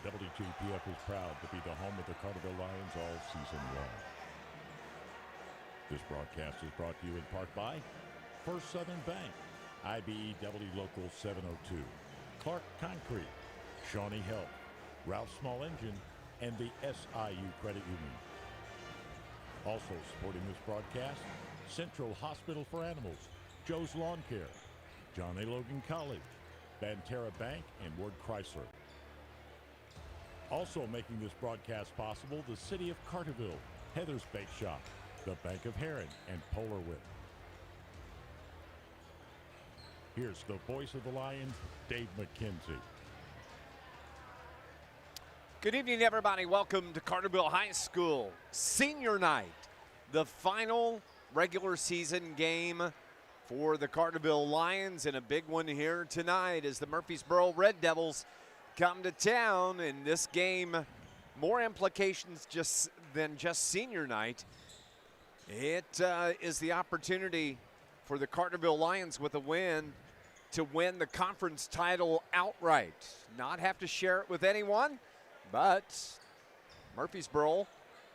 WJPF is proud to be the home of the Carterville Lions all season long. This broadcast is brought to you in part by First Southern Bank, IBEW Local 702, Clark Concrete, Shawnee Health, Ralph Small Engine, and the SIU Credit Union. Also supporting this broadcast, Central Hospital for Animals, Joe's Lawn Care, John A. Logan College, Banterra Bank, and Ward Chrysler. Also making this broadcast possible, the City of Carterville, Heather's Bake Shop, the Bank of Heron, and Polar Whip. Here's the voice of the Lions, Dave McKenzie. Good evening, everybody. Welcome to Carterville High School Senior Night, the final regular season game for the Carterville Lions, and a big one here tonight as the Murphysboro Red Devils come to town. In this game, more implications than just senior night. It is the opportunity for the Carterville Lions with a win to win the conference title outright. Not have to share it with anyone, but Murphysboro,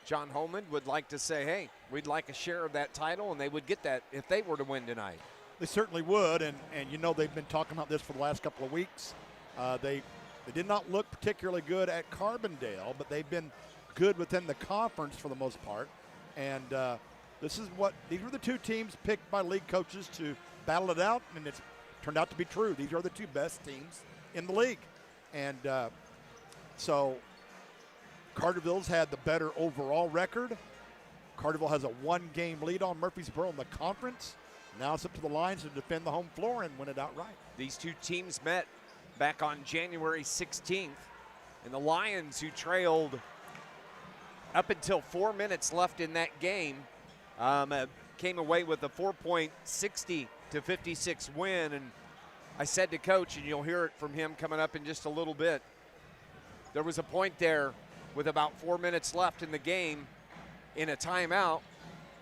John Holman would like to say, hey, we'd like a share of that title, and they would get that if they were to win tonight. They certainly would, and you know they've been talking about this for the last couple of weeks. They did not look particularly good at Carbondale, but they've been good within the conference for the most part. And these were the two teams picked by league coaches to battle it out, and it's turned out to be true. These are the two best teams in the league. And so Carterville's had the better overall record. Carterville has a one-game lead on Murphysboro in the conference. Now it's up to the Lions to defend the home floor and win it outright. These two teams met back on January 16th, and the Lions, who trailed up until 4 minutes left in that game, came away with a 4.60-56 win. And I said to Coach, and you'll hear it from him coming up in just a little bit, there was a point there with about 4 minutes left in the game in a timeout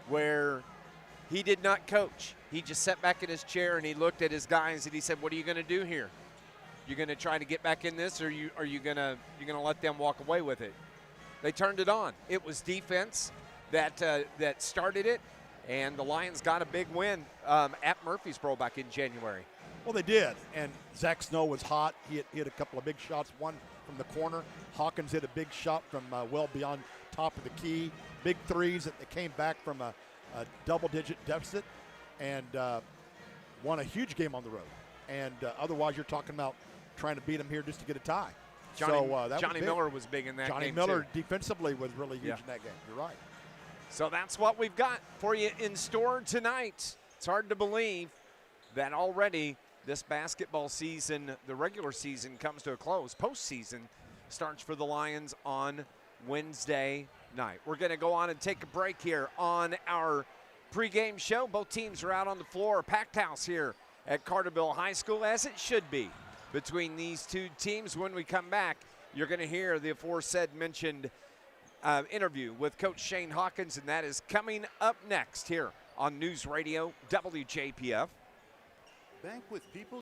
where he did not coach. He just sat back in his chair and he looked at his guys and he said, what are you going to do here? You're going to try to get back in this, or are you going to let them walk away with it? They turned it on. It was defense that started it, and the Lions got a big win at Murphysboro back in January. Well, they did, and Zach Snow was hot. He hit a couple of big shots, one from the corner. Hawkins hit a big shot from well beyond top of the key. Big threes that came back from a double-digit deficit, and won a huge game on the road. And otherwise, you're talking about trying to beat them here just to get a tie. Johnny Miller was big in that game. Johnny Miller defensively was really huge in that game. You're right. So that's what we've got for you in store tonight. It's hard to believe that already this basketball season, the regular season, comes to a close. Postseason starts for the Lions on Wednesday night. We're going to go on and take a break here on our pregame show. Both teams are out on the floor. Packed house here at Carterville High School, as it should be between these two teams. When we come back, you're going to hear the aforesaid mentioned interview with Coach Shane Hawkins, and that is coming up next here on News Radio WJPF. Bank with people.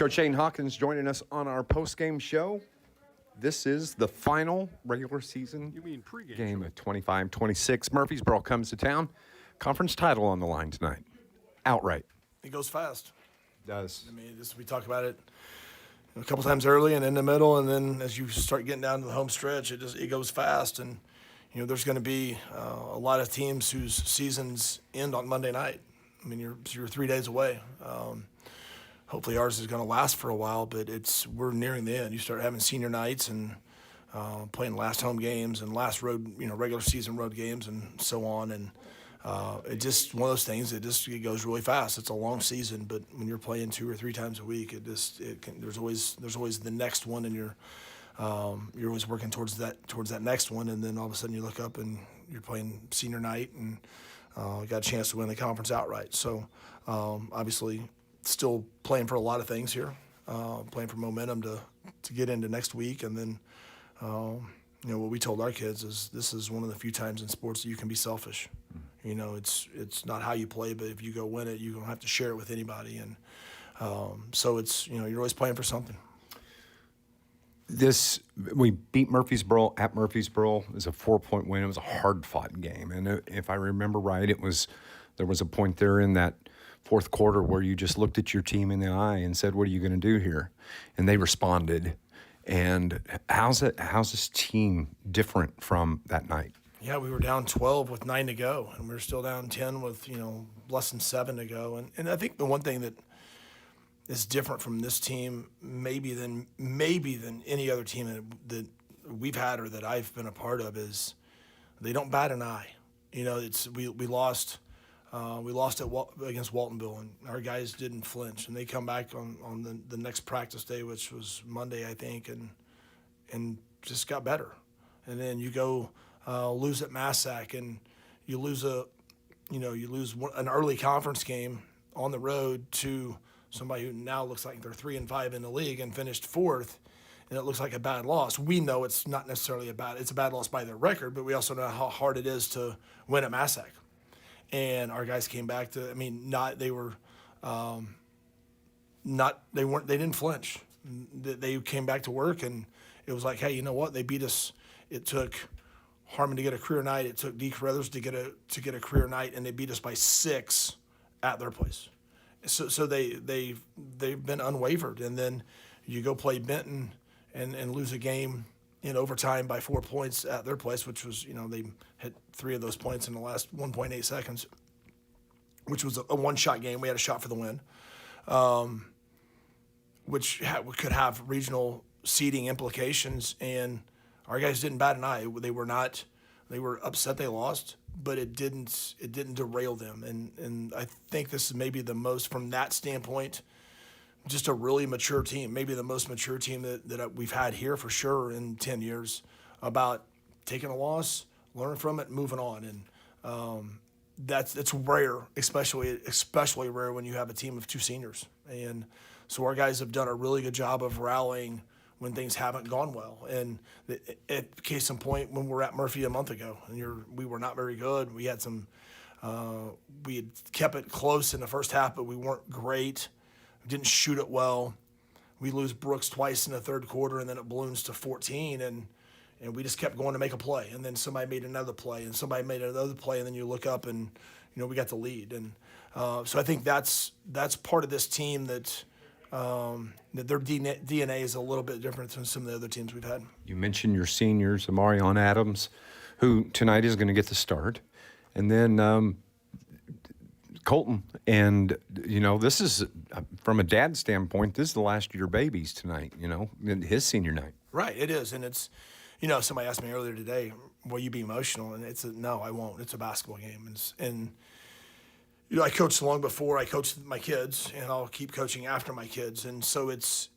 Coach Shane Hawkins joining us on our post-game show. This is the final regular season game of 25-26. Murphysboro comes to town. Conference title on the line tonight. Outright. It goes fast. It does. I mean, we talk about it a couple times early and in the middle, and then as you start getting down to the home stretch, it goes fast. And there's going to be a lot of teams whose seasons end on Monday night. I mean, you're 3 days away. Hopefully ours is going to last for a while, but we're nearing the end. You start having senior nights and playing last home games and last road, regular season road games and so on. And it just one of those things. It goes really fast. It's a long season, but when you're playing 2 or 3 times a week, there's always the next one, and you're always working towards that next one. And then all of a sudden you look up and you're playing senior night and got a chance to win the conference outright. So obviously, still playing for a lot of things here, playing for momentum to get into next week. And then, what we told our kids is this is one of the few times in sports that you can be selfish. It's not how you play, but if you go win it, you don't have to share it with anybody. And so it's, you're always playing for something. We beat Murphysboro at Murphysboro. It was a 4-point win. It was a hard-fought game. And if I remember right, there was a point there in that fourth quarter where you just looked at your team in the eye and said, what are you going to do here? And they responded. And how's this team different from that night? Yeah, we were down 12 with 9 to go, and we were still down 10 with, less than 7 to go. And I think the one thing that is different from this team maybe than any other team that we've had or that I've been a part of is they don't bat an eye. We lost against Waltonville, and our guys didn't flinch, and they come back on the next practice day, which was Monday, I think, and just got better. And then you go lose at Massac, and you lose an early conference game on the road to somebody who now looks like they're 3-5 in the league and finished 4th, and it looks like a bad loss. We know it's not necessarily it's a bad loss by their record, but we also know how hard it is to win at Massac. And our guys came back they didn't flinch. They came back to work, and it was like, hey, you know what? They beat us. It took Harmon to get a career night. It took D. Carruthers to get a career night, and they beat us by 6 at their place. So they've been unwavered. And then you go play Benton and lose a game in overtime by 4 points at their place, which was, they hit 3 of those points in the last 1.8 seconds, which was a one-shot game. We had a shot for the win, which could have regional seeding implications. And our guys didn't bat an eye. They were upset they lost, but it didn't derail them. And I think this is maybe the most, from that standpoint, just a really mature team, maybe the most mature team that we've had here for sure in 10 years, about taking a loss, learning from it, moving on. And that's rare, especially rare when you have a team of 2 seniors. And so our guys have done a really good job of rallying when things haven't gone well. And case in point, when we were at Murphy a month ago, and we were not very good. We had we had kept it close in the first half, but we weren't great. Didn't shoot it well. We lose Brooks twice in the third quarter, and then it balloons to 14, and we just kept going to make a play. And then somebody made another play, and somebody made another play, and then you look up and, we got the lead. And so I think that's part of this team that their DNA is a little bit different than some of the other teams we've had. You mentioned your seniors, Amarion Adams, who tonight is going to get the start, and then Colton. And, this is, from a dad standpoint, this is the last of your babies tonight, his senior night. Right, it is. And it's, somebody asked me earlier today, will you be emotional? And no, I won't. It's a basketball game. And I coached long before I coached my kids, and I'll keep coaching after my kids. And so it's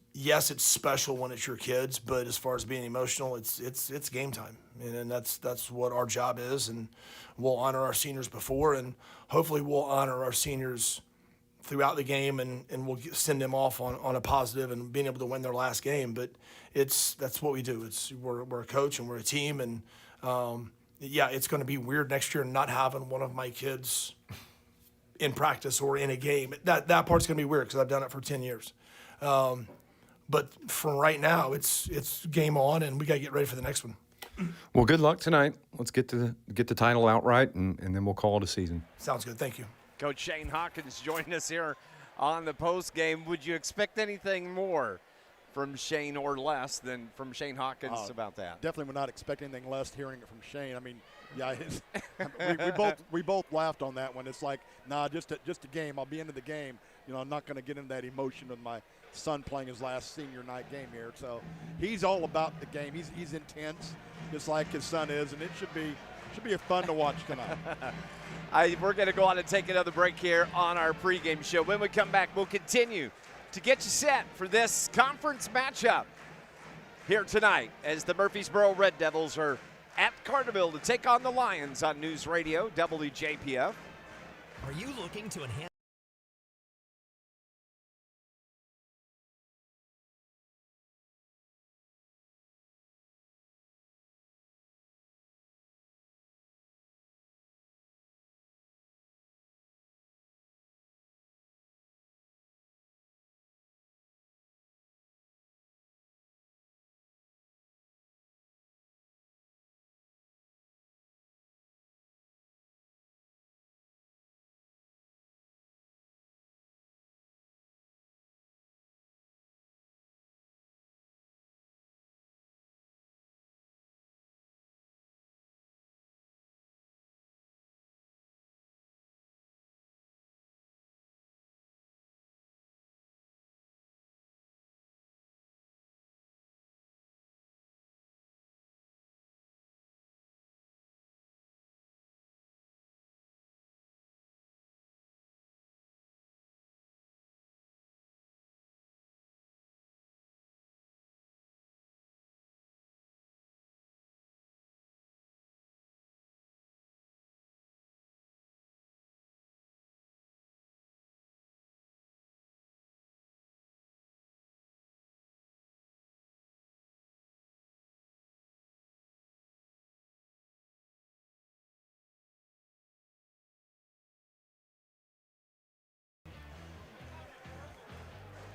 special when it's your kids, but as far as being emotional, it's game time. And that's what our job is. And we'll honor our seniors before, and hopefully we'll honor our seniors throughout the game, and we'll send them off on a positive and being able to win their last game. But that's what we do. We're a coach and we're a team, and it's going to be weird next year not having one of my kids in practice or in a game. That part's going to be weird because I've done it for 10 years. But for right now, it's game on, and we got to get ready for the next one. Well, good luck tonight. Let's get the title outright, and then we'll call it a season. Sounds good. Thank you. Coach Shane Hawkins joined us here on the post game. Would you expect anything more from Shane or less than from Shane Hawkins about that? Definitely would not expect anything less hearing it from Shane. I mean, yeah, we both laughed on that one. It's like, nah, just a game. I'll be into the game. You know, I'm not going to get into that emotion with my son playing his last senior night game here. So he's all about the game. He's intense, just like his son is, and it should be a fun to watch tonight. We're going to go on and take another break here on our pregame show. When we come back, we'll continue to get you set for this conference matchup here tonight as the Murphysboro Red Devils are at Carterville to take on the Lions on News Radio WJPF. Are you looking to enhance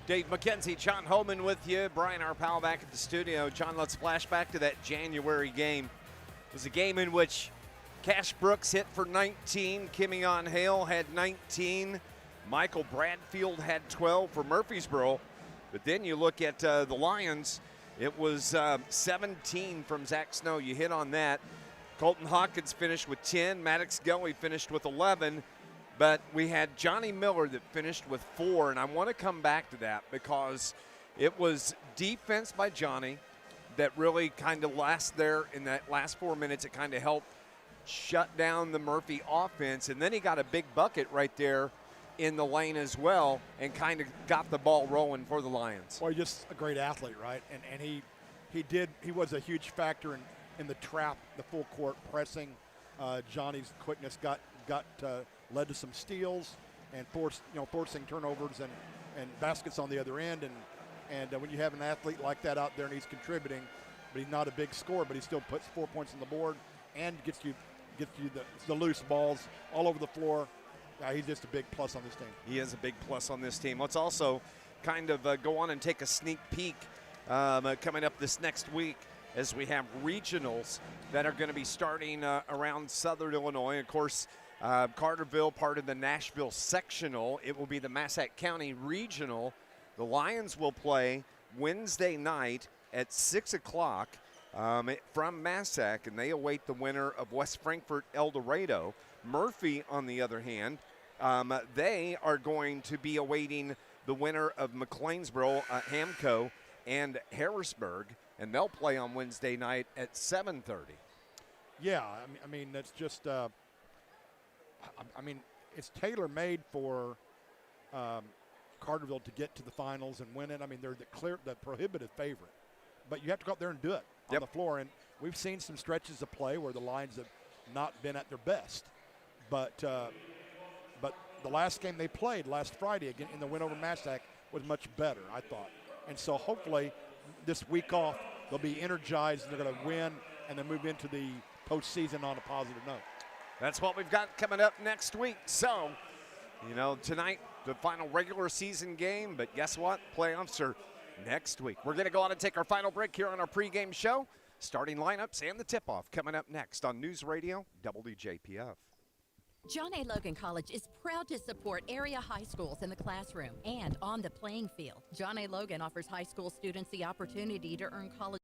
Dave McKenzie, John Holman with you. Brian, our pal, back at the studio. John, let's flash back to that January game. It was a game in which Cash Brooks hit for 19. Kimmy Hale had 19. Michael Bradfield had 12 for Murphysboro. But then you look at the Lions, it was 17 from Zach Snow. You hit on that. Colton Hawkins finished with 10. Maddox Gully finished with 11. But we had Johnny Miller that finished with 4, and I want to come back to that because it was defense by Johnny that really kind of last there in that last 4 minutes. It kind of helped shut down the Murphy offense, and then he got a big bucket right there in the lane as well and kind of got the ball rolling for the Lions. Well, he's just a great athlete, right? And he was a huge factor in the trap, the full court pressing. Johnny's quickness led to some steals and forcing turnovers and baskets on the other end. And when you have an athlete like that out there and he's contributing, but he's not a big scorer, but he still puts 4 points on the board and gets you the loose balls all over the floor. He's just a big plus on this team. He is a big plus on this team. Let's also kind of go on and take a sneak peek coming up this next week as we have regionals that are going to be starting around Southern Illinois. Of course, Carterville, part of the Nashville sectional. It will be the Massac County regional. The Lions will play Wednesday night at 6 o'clock from Massac, and they await the winner of West Frankfort El Dorado. Murphy, on the other hand, they are going to be awaiting the winner of McLeansboro, Hamco, and Harrisburg, and they'll play on Wednesday night at 7:30. Yeah, I mean that's just it's tailor-made for Carterville to get to the finals and win it. I mean, they're the prohibitive favorite, but you have to go out there and do it on the floor. And we've seen some stretches of play where the Lions have not been at their best, but the last game they played last Friday again in the win over Massac was much better, I thought. And so hopefully this week off they'll be energized and they're going to win and then move into the postseason on a positive note. That's what we've got coming up next week. So, tonight the final regular season game, but guess what? Playoffs are next week. We're going to go on and take our final break here on our pregame show. Starting lineups and the tip-off coming up next on News Radio WJPF. John A. Logan College is proud to support area high schools in the classroom and on the playing field. John A. Logan offers high school students the opportunity to earn college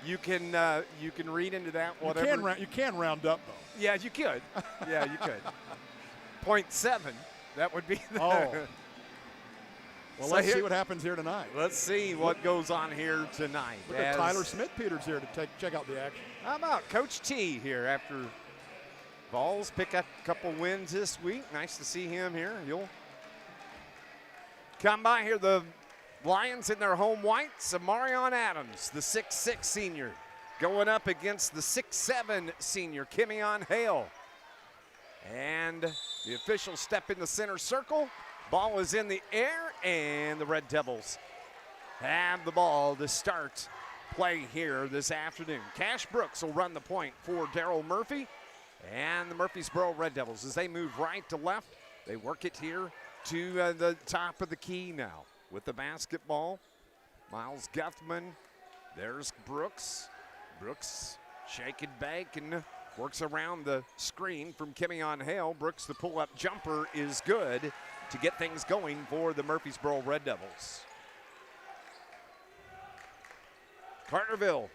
You can read into that You whatever. you can round up, though. Yeah, you could. Yeah, you could. 0.7. That would be. Oh. Well, So let's here- see what happens here tonight. Let's see what goes on here tonight. Look at as- Tyler Smith-Peters here to check out the action. How about Coach T here after Vols pick up a couple wins this week? Nice to see him here. You'll come by here. The Lions in their home whites. Amarion Adams, the 6'6 senior, going up against the 6'7 senior, Kimion Hale. And the officials step in the center circle. Ball is in the air, and the Red Devils have the ball to start play here this afternoon. Cash Brooks will run the point for Daryl Murphy and the Murphysboro Red Devils. As they move right to left, they work it here to the top of the key now. With the basketball, Miles Guthman, there's Brooks. Brooks shake and bake and works around the screen from Kimion Hale. Brooks, the pull-up jumper is good to get things going for the Murphysboro Red Devils. Carterville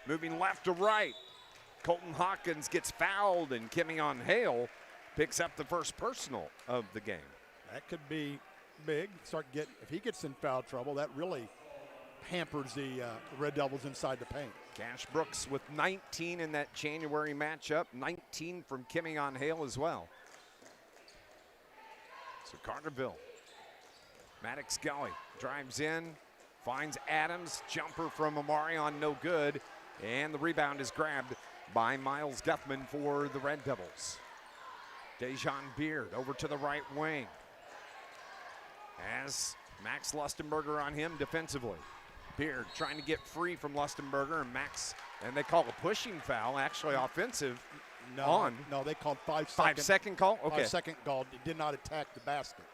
moving left to right. Colton Hawkins gets fouled, and Kimion Hale picks up the first personal of the game. That could be big. If he gets in foul trouble, that really hampers the Red Devils inside the paint. Cash Brooks with 19 in that January matchup, 19 from Kimion Hale as well. So Carterville, Maddox Gully drives in, finds Adams, jumper from Amarion, no good, and the rebound is grabbed by Miles Guthman for the Red Devils. Dejon Beard over to the right wing. As Max Lustenberger on him defensively. Beard trying to get free from Lustenberger, and they call a pushing foul, actually offensive. No, they called 5 second. 5-second call? Okay. 5-second call. It did not attack the basket.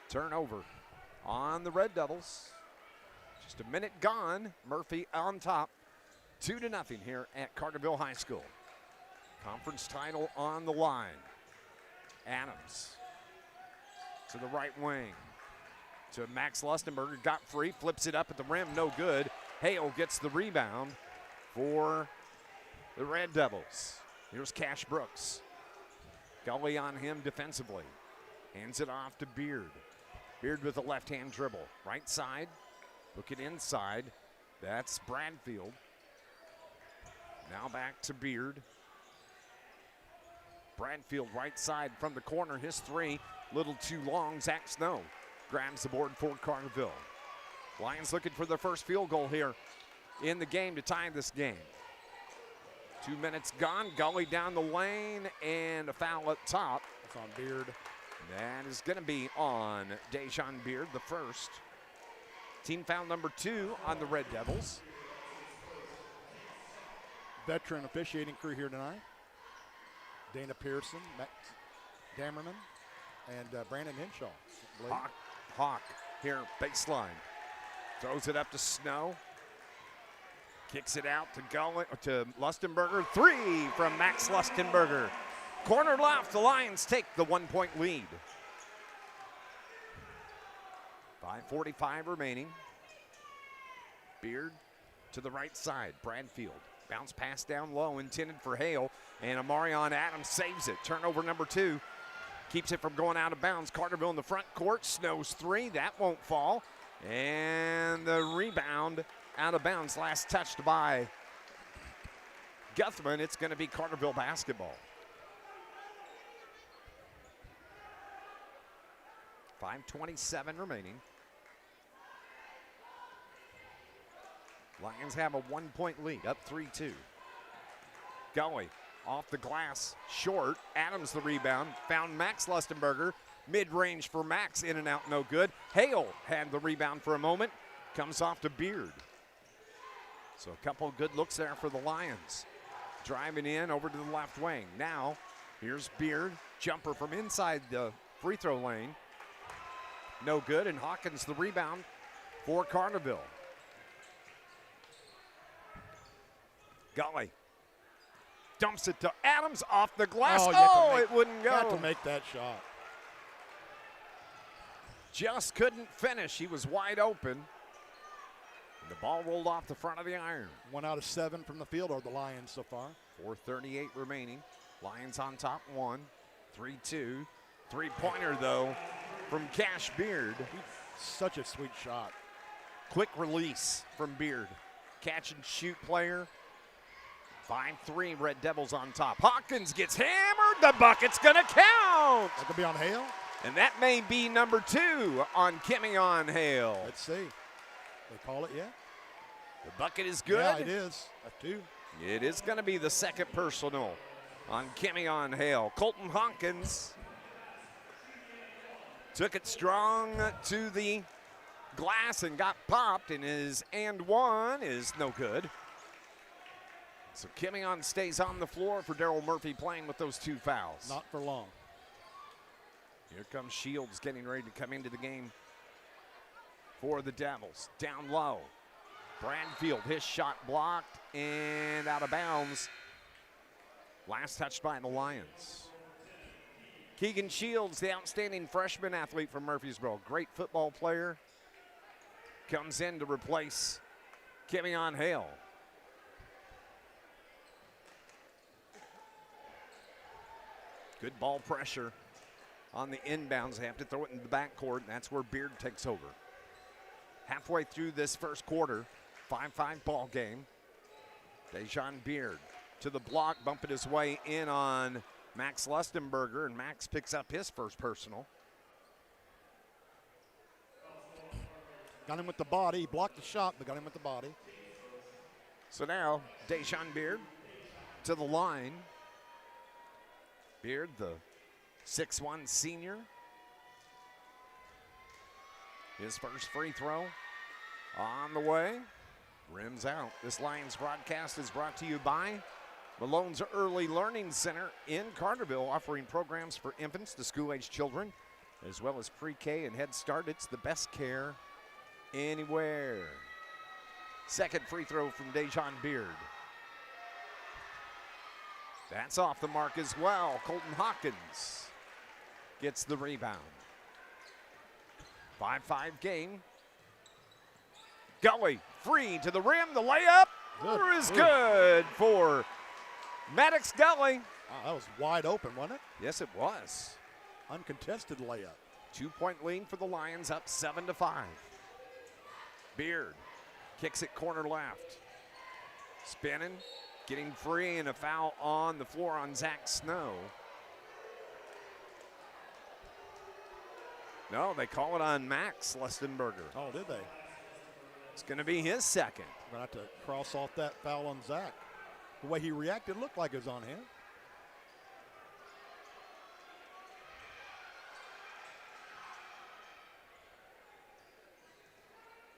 Turnover on the Red Devils. Just a minute gone. Murphy on top. 2-0 here at Carterville High School. Conference title on the line. Adams to the right wing. To Max Lustenberger, got free, flips it up at the rim, no good. Hale gets the rebound for the Red Devils. Here's Cash Brooks. Gully on him defensively. Hands it off to Beard. Beard with a left-hand dribble. Right side, look it inside. That's Bradfield. Now back to Beard. Bradfield right side from the corner, his three, little too long. Zach Snow grabs the board for Carterville. Lions looking for their first field goal here in the game to tie this game. 2 minutes gone. Gully down the lane and a foul up top. It's on Beard. That is going to be on Dejon Beard, the first. Team foul number 2 on the Red Devils. Veteran officiating crew here tonight. Dana Pearson, Max Dammerman, and Brandon Henshaw. Hawk here, baseline. Throws it up to Snow. Kicks it out to Lustenberger. 3 from Max Lustenberger. Corner left, the Lions take the 1-point lead. 5:45 remaining. Beard to the right side, Bradfield. Bounce pass down low, intended for Hale, and Amarion Adams saves it. Turnover number 2. Keeps it from going out of bounds. Carterville in the front court. Snow's 3. That won't fall. And the rebound out of bounds. Last touched by Guthman. It's going to be Carterville basketball. 5:27 remaining. Lions have a 1-point lead, up 3-2. Gully off the glass, short. Adams the rebound, found Max Lustenberger. Mid-range for Max, in and out, no good. Hale had the rebound for a moment, comes off to Beard. So a couple good looks there for the Lions. Driving in over to the left wing. Now, here's Beard, jumper from inside the free throw lane. No good, and Hawkins the rebound for Carterville. Gully dumps it to Adams off the glass. It wouldn't go. Had to make that shot. Just couldn't finish. He was wide open. And the ball rolled off the front of the iron. 1 out of 7 from the field are the Lions so far. 4:38 remaining. Lions on top 1, 3-2. Three-pointer, though, from Cash Beard. Such a sweet shot. Quick release from Beard. Catch and shoot player. 5-3, Red Devils on top. Hawkins gets hammered. The bucket's going to count. That could be on Hale. And that may be number 2 on Kemion Hale. Let's see. They call it yet? The bucket is good. Yeah, it is. That's 2. It is going to be the second personal on Kemion Hale. Colton Hawkins took it strong to the glass and got popped, and his and one is no good. So Kemion stays on the floor for Daryl Murphy playing with those 2 fouls. Not for long. Here comes Shields getting ready to come into the game for the Devils. Down low. Bradfield, his shot blocked and out of bounds. Last touched by the Lions. Keegan Shields, the outstanding freshman athlete from Murphysboro. Great football player. Comes in to replace Kemion Hale. Good ball pressure on the inbounds. They have to throw it into the backcourt, and that's where Beard takes over. Halfway through this first quarter, 5-5 ball game. Dejon Beard to the block, bumping his way in on Max Lustenberger, and Max picks up his first personal. Got him with the body. He blocked the shot, but got him with the body. So now, Dejon Beard to the line. Beard, the 6'1" senior. His first free throw on the way. Rims out. This Lions broadcast is brought to you by Malone's Early Learning Center in Carterville, offering programs for infants to school-age children, as well as pre-K and Head Start. It's the best care anywhere. Second free throw from Dejon Beard. That's off the mark as well. Colton Hawkins gets the rebound. 5-5 game. Gully free to the rim. The layup is good for Maddox Gully. Wow, that was wide open, wasn't it? Yes, it was. Uncontested layup. 2-point lead for the Lions, up 7-5. Beard kicks it corner left. Spinning, getting free, and a foul on the floor on Zach Snow. No, they call it on Max Lustenberger. Oh, did they? It's going to be his second. We're going to have to cross off that foul on Zach. The way he reacted looked like it was on him.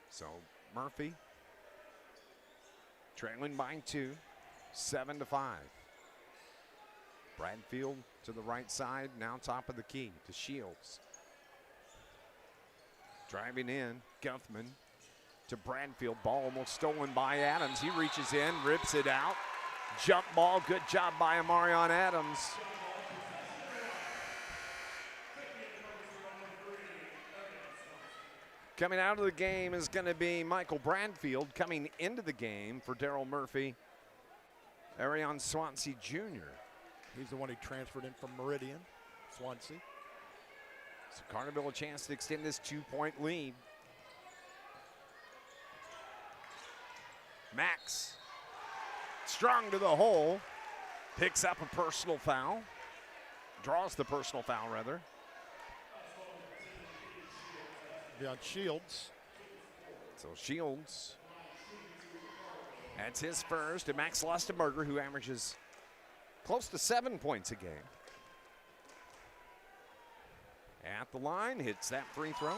So Murphy trailing by 2, 7-5. Bradfield to the right side, now top of the key to Shields. Driving in, Guthman to Bradfield. Ball almost stolen by Adams. He reaches in, rips it out. Jump ball, good job by Amarion Adams. Coming out of the game is going to be Michael Bradfield. Coming into the game for Daryl Murphy, Arion Swansea Jr. He's the one who transferred in from Meridian, Swansea. So Carterville a chance to extend this 2-point lead. Max, strong to the hole, picks up a personal foul, draws the personal foul rather. On Shields. So Shields, that's his first, and Max Lustenberger, who averages close to 7 points a game. At the line, hits that free throw.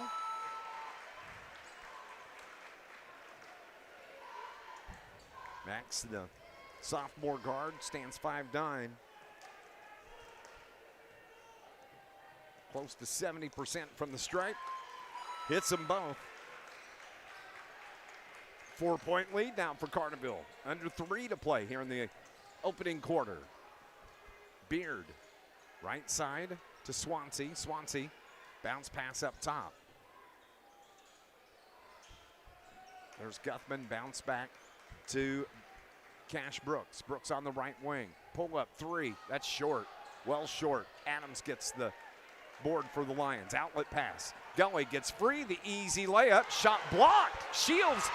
Max, the sophomore guard, stands 5'9". Close to 70% from the stripe. Hits them both. 4-point lead now for Carterville. Under 3 to play here in the opening quarter. Beard, right side to Swansea. Swansea, bounce pass up top. There's Guthman, bounce back to Cash Brooks. Brooks on the right wing. Pull up three. That's short. Well short. Adams gets the board for the Lions. Outlet pass. Gully gets free. The easy layup. Shot blocked. Shields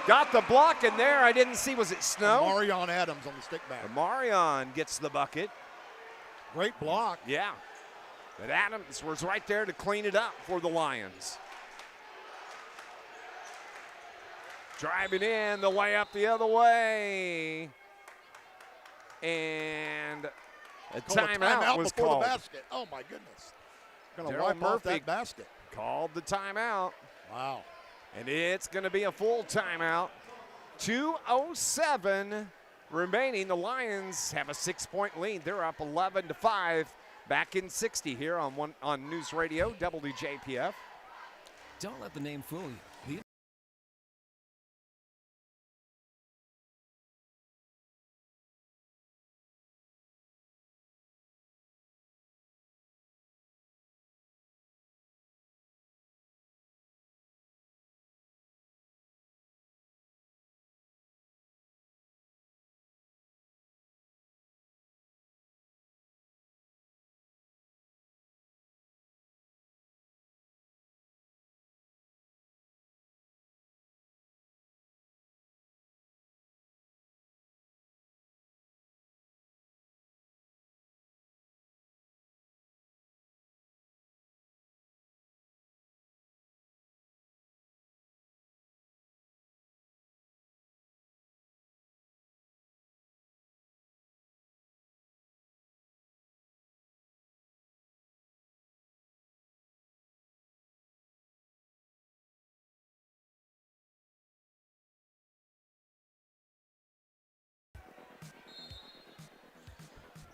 got the block in there. I didn't see. Was it Snow? Marion Adams on the stick back. Marion gets the bucket. Great block. Yeah. But Adams was right there to clean it up for the Lions. Driving in, the layup the other way. And a timeout was before called. the basket. Oh, my goodness. Going to Daryl wipe off Murphy that basket. Called the timeout. Wow. And it's going to be a full timeout. 2:07 remaining. The Lions have a 6-point lead. They're up 11-5. Back in 60 here on News Radio, WJPF. Don't let the name fool you.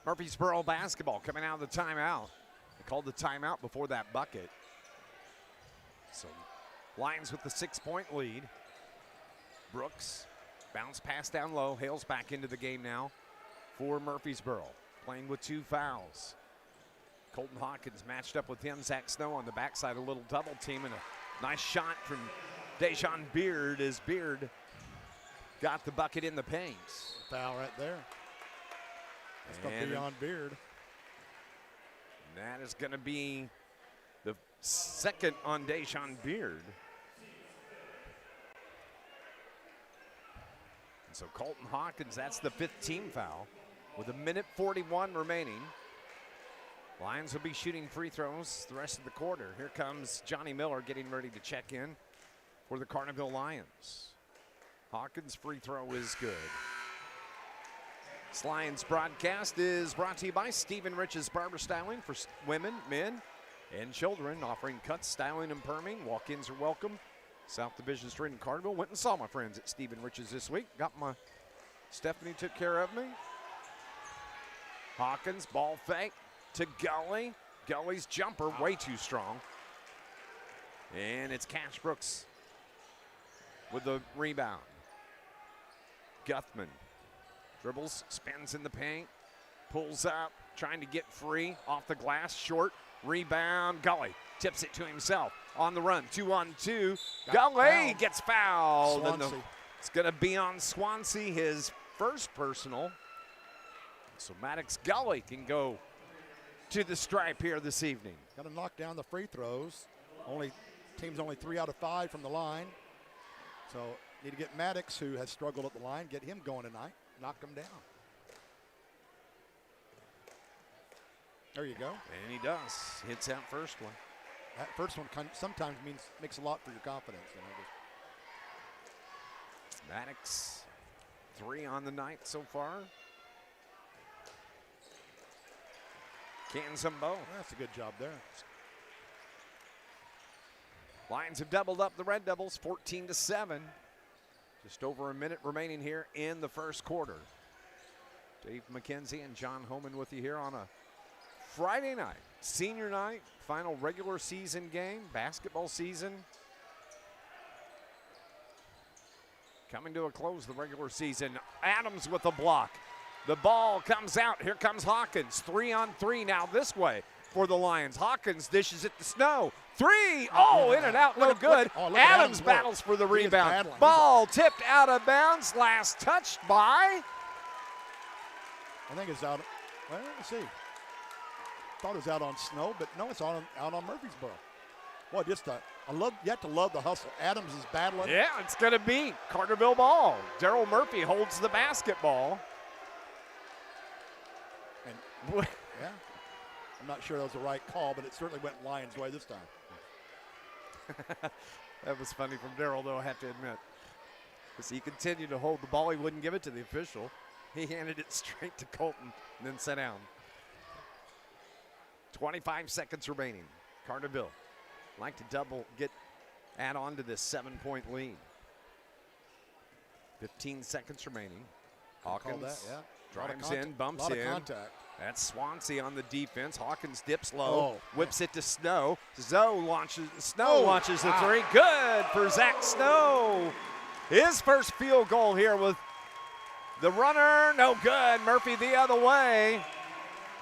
The Murphysboro basketball coming out of the timeout. They called the timeout before that bucket. So Lions with the 6-point lead. Brooks, bounce pass down low. Hale's back into the game now for Murphysboro. Playing with 2 fouls. Colton Hawkins matched up with him. Zach Snow on the backside, a little double team, and a nice shot from Dejon Beard as Beard got the bucket in the paint. Foul right there. That's going to be on Beard. That is going to be the second on Dejon Beard. And so Colton Hawkins, that's the 5th team foul with 1:41 remaining. Lions will be shooting free throws the rest of the quarter. Here comes Johnny Miller getting ready to check in for the Carterville Lions. Hawkins' free throw is good. This Lions broadcast is brought to you by Stephen Rich's Barber Styling for women, men, and children, offering cuts, styling, and perming. Walk-ins are welcome. South Division Street in Carterville. Went and saw my friends at Stephen Rich's this week. Stephanie took care of me. Hawkins, ball fake to Gully. Gully's jumper way too strong. And it's Cash Brooks with the rebound. Guthman dribbles, spins in the paint, pulls up, trying to get free off the glass, short, rebound. Gully tips it to himself on the run, 2-on-2. Gully gets fouled. And it's going to be on Swansea, his first personal. So Maddox Gully can go to the stripe here this evening. Got to knock down the free throws. Team's only 3 out of 5 from the line. So need to get Maddox, who has struggled at the line, get him going tonight. Knock him down. There you go. And he does. Hits that first one. That first one sometimes makes a lot for your confidence. Maddox, 3 on the night so far. Cans them both. That's a good job there. Lions have doubled up the Red Devils, 14-7. Just over a minute remaining here in the first quarter. Dave McKenzie and John Homan with you here on a Friday night, senior night, final regular season game, basketball season. Coming to a close, the regular season. Adams with a block. The ball comes out. Here comes Hawkins. 3-on-3 now this way. for the Lions. Hawkins dishes it to Snow. 3. Oh, in and out, no good. Look at Adams work. battles for the He is rebound. battling. Ball tipped out of bounds. Last touched by. I think it's out. Well, let's see. Thought it was out on Snow, but no, it's out on Murphysboro. Well, you have to love the hustle. Adams is battling. Yeah, it's going to be Carterville ball. Daryl Murphy holds the basketball. And yeah, I'm not sure that was the right call, but it certainly went Lions' way this time. That was funny from Daryl, though, I have to admit. Because he continued to hold the ball. He wouldn't give it to the official. He handed it straight to Colton and then sat down. 25 seconds remaining. Carterville like to add on to this 7-point lead. 15 seconds remaining. Hawkins that, yeah. drives in, bumps lot in. of contact. That's Swansea on the defense. Hawkins dips low, whips it to Snow. Snow launches the 3. Good for Zach Snow. His first field goal here with the runner, no good. Murphy the other way.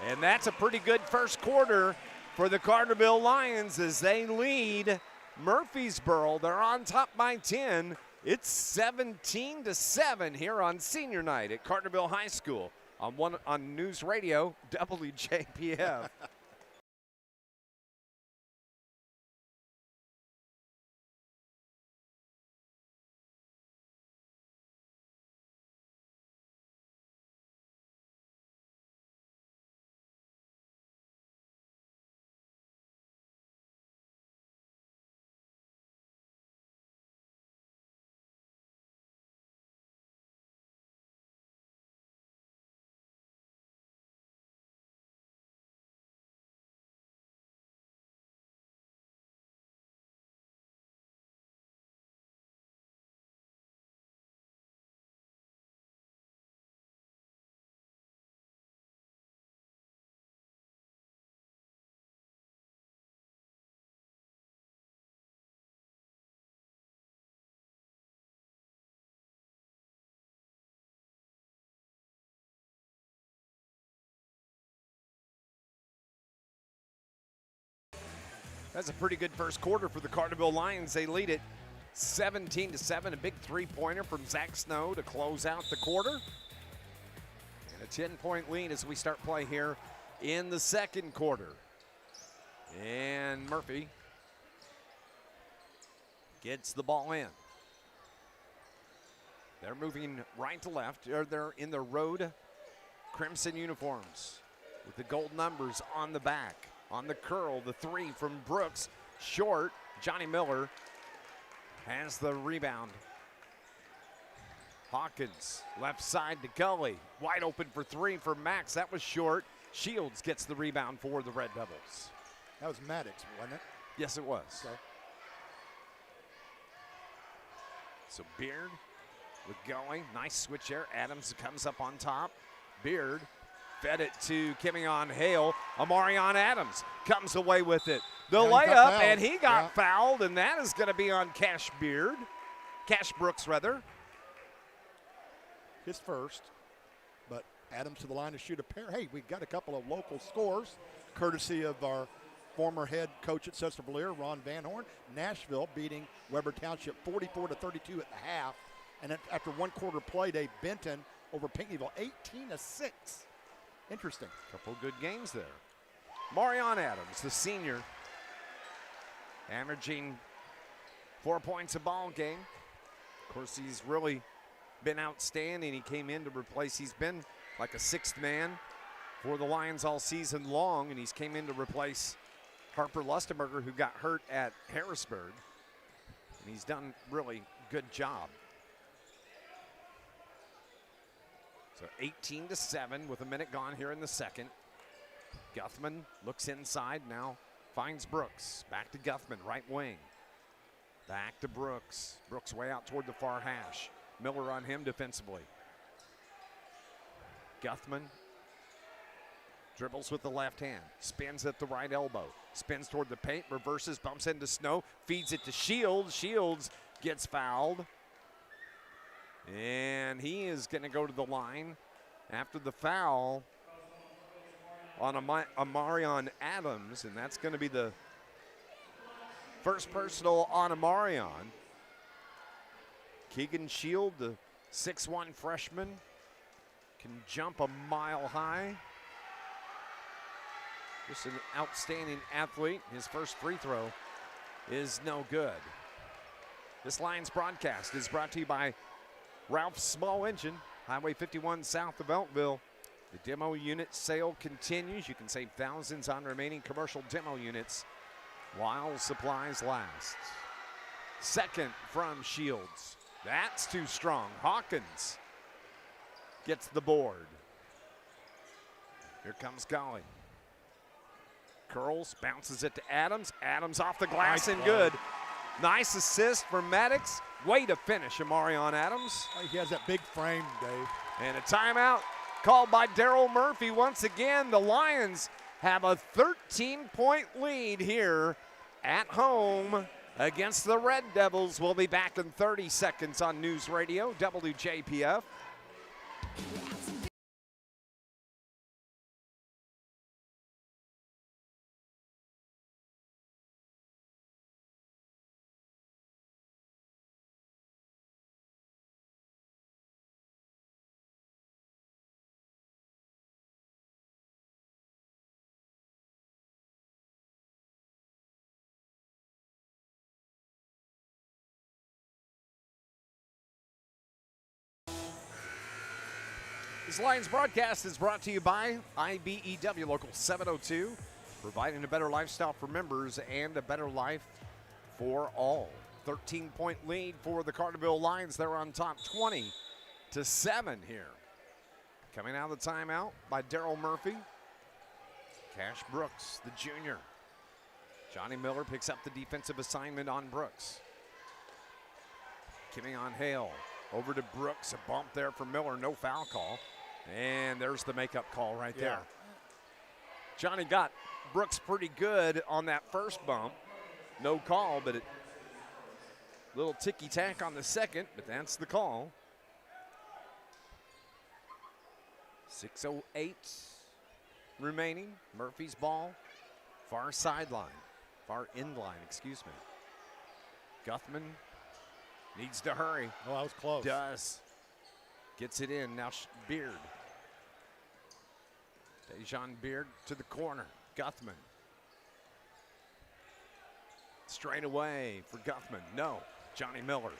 And that's a pretty good first quarter for the Carterville Lions as they lead Murphysboro. They're on top by 10. It's 17-7 here on senior night at Carterville High School on News Radio WJPF. That's a pretty good first quarter for the Carterville Lions. They lead it 17-7. A big three-pointer from Zach Snow to close out the quarter. And a 10-point lead as we start play here in the second quarter. And Murphy gets the ball in. They're moving right to left. They're in the road crimson uniforms with the gold numbers on the back. On the curl, the 3 from Brooks, short. Johnny Miller has the rebound. Hawkins, left side to Gully. Wide open for 3 for Max. That was short. Shields gets the rebound for the Red Devils. That was Maddox, wasn't it? Yes, it was. Okay. So Beard with Gully. Nice switch there. Adams comes up on top. Beard fed it to Kimion Hale. Amarion Adams comes away with it. The layup, and he got fouled, and that is going to be on Cash Brooks, rather. His first, but Adams to the line to shoot a pair. Hey, we got a couple of local scores, courtesy of our former head coach at Sesser-Valier, Ron Van Horn. Nashville beating Weber Township 44-32 at the half, and after one quarter play, Dave Benton over Pinckneyville 18-6. Interesting. Couple good games there. Marion Adams, the senior, averaging 4 points a ball game. Of course, he's really been outstanding. He came in to replace, he's been like a sixth man for the Lions all season long, and he's came in to replace Harper Lustenberger, who got hurt at Harrisburg. And he's done really good job. So 18-7 with a minute gone here in the second. Guthman looks inside now, finds Brooks. Back to Guthman, right wing. Back to Brooks. Brooks way out toward the far hash. Miller on him defensively. Guthman dribbles with the left hand, spins at the right elbow, spins toward the paint, reverses, bumps into Snow, feeds it to Shields. Shields gets fouled. And he is going to go to the line after the foul. on Amarion Adams, and that's going to be the first personal on Amarion. Keegan Shield, the 6'1" freshman, can jump a mile high. Just an outstanding athlete. His first free throw is no good. This Lions broadcast is brought to you by Ralph's Small Engine, Highway 51 south of Eltville. The demo unit sale continues. You can save thousands on remaining commercial demo units while supplies last. Second from Shields. That's too strong. Hawkins gets the board. Here comes Golly. Curls, bounces it to Adams. Adams off the glass and good. Nice assist from Maddox. Way to finish, Amarion Adams. He has that big frame, Dave. And a timeout called by Daryl Murphy. Once again, the Lions have a 13-point lead here at home against the Red Devils. We'll be back in 30 seconds on News Radio, WJPF. This Lions broadcast is brought to you by IBEW Local 702, providing a better lifestyle for members and a better life for all. 13-point lead for the Carterville Lions. They're on top 20-7 here. Coming out of the timeout by Daryl Murphy. Cash Brooks, the junior. Johnny Miller picks up the defensive assignment on Brooks. Kimmy on Hale. Over to Brooks. A bump there for Miller. No foul call. And there's the makeup call right there. Johnny got Brooks pretty good on that first bump. No call, but a little ticky-tack on the second, but that's the call. 6:08 remaining. Murphy's ball. Far sideline. Far end line, excuse me. Guthman needs to hurry. Oh, that was close. Does. Gets it in. Now Beard. Dejon Beard to the corner. Guthman. Straight away for Guthman. No. Johnny Miller.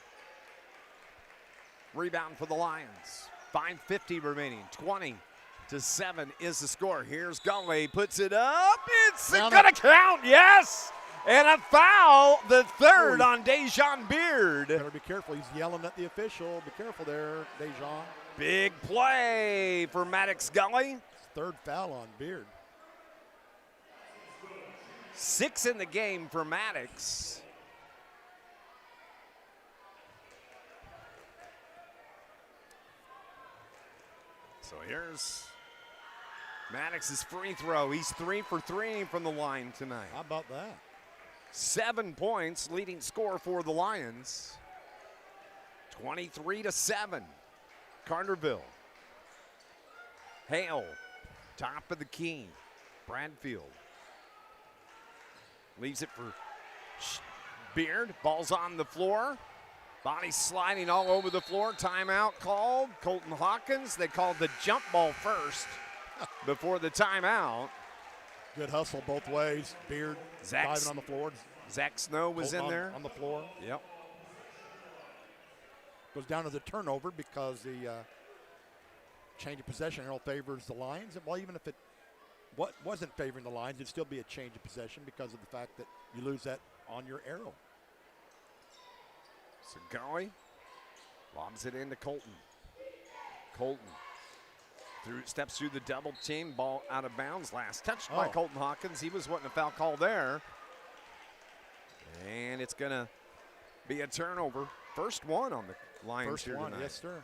Rebound for the Lions. 5:50 remaining. 20-7 is the score. Here's Gully. Puts it up. It's going to count. Yes. And a foul, the third on Dejon Beard. Better be careful. He's yelling at the official. Be careful there, Dejon. Big play for Maddox Gully. Third foul on Beard. 6 in the game for Maddox. So here's Maddox's free throw. He's 3 for 3 from the line tonight. How about that? 7 points, leading score for the Lions. 23-7. Carterville. Hale, top of the key. Bradfield leaves it for Beard. Ball's on the floor. Body sliding all over the floor. Timeout called. Colton Hawkins. They called the jump ball first before the timeout. Good hustle both ways. Beard diving on the floor. Zach Snow was in there. On the floor. Yep. Goes down to the turnover because the change of possession arrow favors the Lions. Well, even if it wasn't favoring the Lions, it'd still be a change of possession because of the fact that you lose that on your arrow. So Golly lobs it into Colton. Colton steps through the double team. Ball out of bounds. Last touched by Colton Hawkins. He was wanting a foul call there. And it's going to be a turnover. First one on the Lions here tonight. Yes, sir.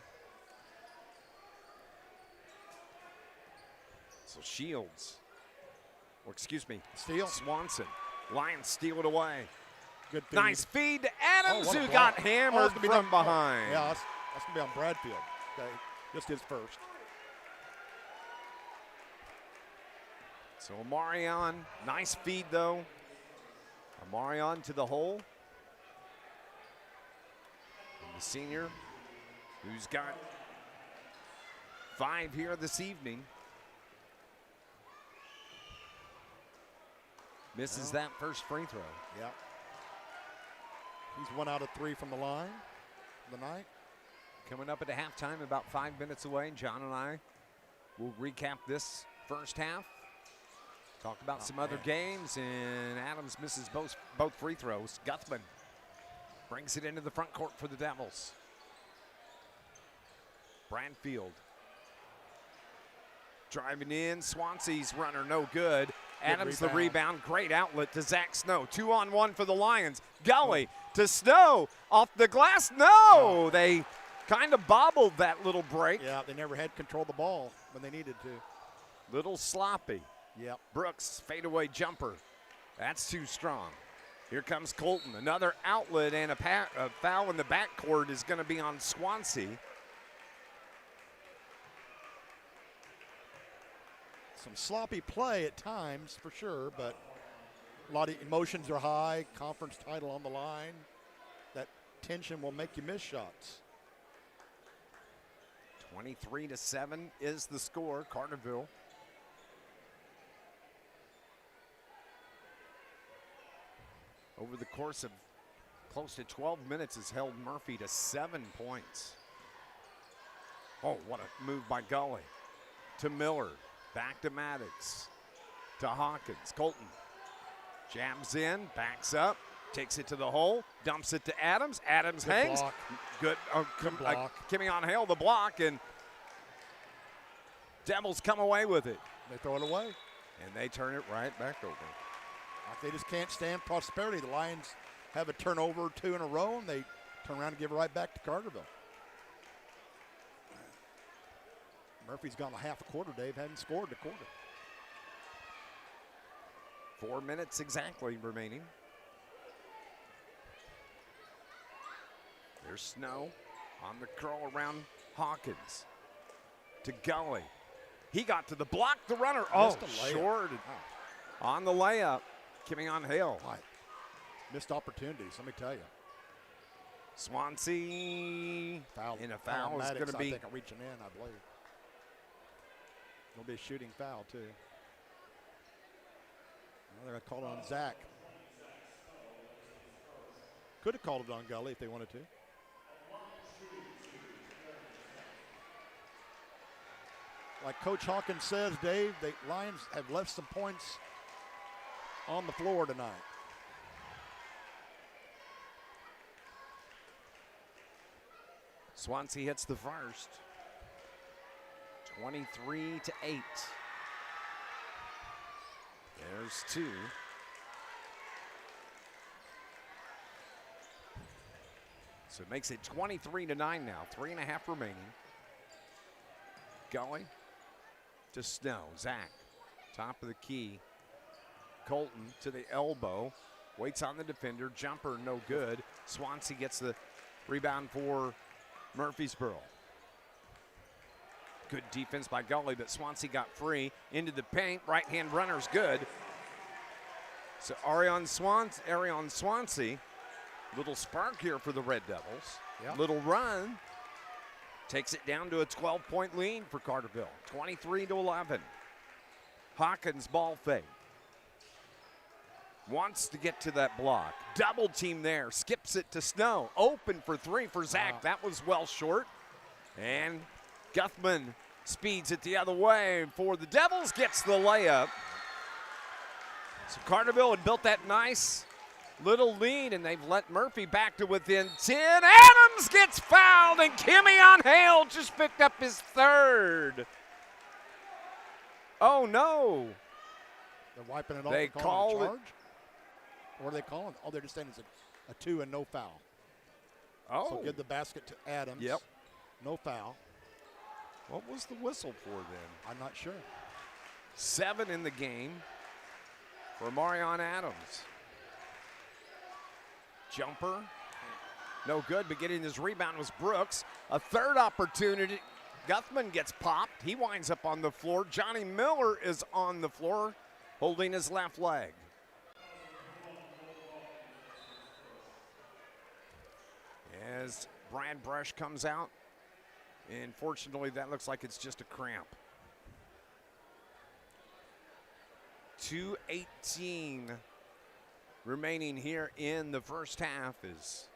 So Shields, or excuse me, steal. Swanson. Lions steal it away. Good feed. Nice feed to Adams, who got hammered from behind. Yeah, that's going to be on Bradfield. Okay, just his first. So Amarion, nice feed though. Amarion to the hole. And the senior, who's got 5 here this evening. Misses that first free throw. Yeah. He's 1 out of 3 from the line of the night. Coming up at the halftime, about 5 minutes away. John and I will recap this first half. Talk about some other games, and Adams misses both free throws. Guthman brings it into the front court for the Devils. Brandfield driving in. Swansea's runner, no good. Adams the rebound, great outlet to Zach Snow. 2-on-1 for the Lions. Gully to Snow, off the glass, no! They kind of bobbled that little break. Yeah, they never had control of the ball when they needed to. Little sloppy. Yep. Brooks, fadeaway jumper. That's too strong. Here comes Colton. Another outlet, and a foul in the backcourt is going to be on Swansea. Some sloppy play at times, for sure, but a lot of emotions are high. Conference title on the line. That tension will make you miss shots. 23-7 is the score. Carterville. Over the course of close to 12 minutes has held Murphy to 7 points. Oh, what a move by Gully. To Miller. Back to Maddox. To Hawkins. Colton jams in, backs up, takes it to the hole, dumps it to Adams. Adams hangs. Block. Good. Good block. Kimmy on Hale, the block, and Devils come away with it. They throw it away. And they turn it right back over. Like they just can't stand prosperity. The Lions have a turnover or 2 in a row, and they turn around and give it right back to Carterville. Murphy's gone a half a quarter, Dave. Hadn't scored a quarter. 4 minutes exactly remaining. There's Snow on the curl around Hawkins. To Gully. He got to the block, the runner. Oh, short. On the layup. Kimmy on Hale. Right. Missed opportunities, let me tell you. Swansea Foul. in a foul is going to be. I think reaching in, I believe. It'll be a shooting foul, too. Well, they're going to call it on Zach. Could have called it on Gully if they wanted to. Like Coach Hawkins says, Dave, the Lions have left some points on the floor tonight. Swansea hits the first. 23-8. There's 2. So it makes it 23-9 now. 3.5 remaining. Gully to Snow. Zach, top of the key. Colton to the elbow. Waits on the defender. Jumper, no good. Swansea gets the rebound for Murphysboro. Good defense by Gully, but Swansea got free. Into the paint. Right-hand runner's good. So Arion Swansea. Little spark here for the Red Devils. Yep. Little run. Takes it down to a 12-point lead for Carterville. 23-11. Hawkins ball fake. Wants to get to that block. Double team there. Skips it to Snow. Open for 3 for Zach. Wow. That was well short. And Guthman speeds it the other way for the Devils. Gets the layup. So Carterville had built that nice little lead, and they've let Murphy back to within 10. Adams gets fouled, and Kimmy on Hale just picked up his 3rd. Oh, no. They're wiping it off. They call it. Charge? What are they calling? Oh, they're just saying it's a 2 and no foul. Oh. So give the basket to Adams. Yep. No foul. What was the whistle for then? I'm not sure. 7 in the game for Marion Adams. Jumper, no good, but getting his rebound was Brooks. A 3rd opportunity. Guthman gets popped. He winds up on the floor. Johnny Miller is on the floor. holding his left leg. As Brad Brush comes out, and fortunately that looks like it's just a cramp. 2:18 remaining here in the first half as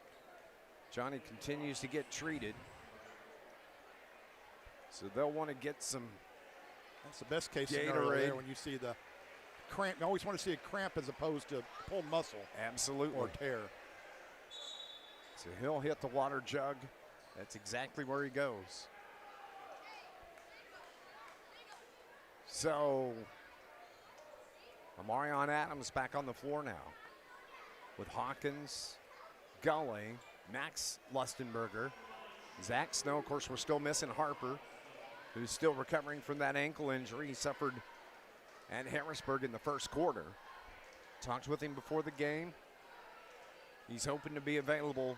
Johnny continues to get treated. So they'll want to get some. That's the best case scenario there when you see the cramp. You always want to see a cramp as opposed to pulled muscle. Absolutely. Or tear. So he'll hit the water jug. That's exactly where he goes. So Amarion Adams back on the floor now with Hawkins, Gully, Max Lustenberger, Zach Snow. Of course, we're still missing Harper, who's still recovering from that ankle injury he suffered at Harrisburg in the first quarter. Talked with him before the game. He's hoping to be available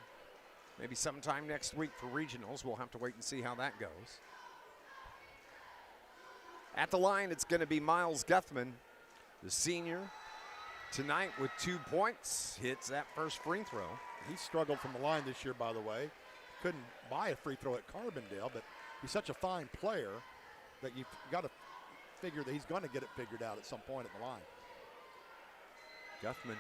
maybe sometime next week for regionals. We'll have to wait and see how that goes. At the line, it's going to be Miles Guthman, the senior, tonight with 2 points. Hits that first free throw. He struggled from the line this year, by the way. Couldn't buy a free throw at Carbondale, but he's such a fine player that you've got to figure that he's going to get it figured out at some point at the line. Guthman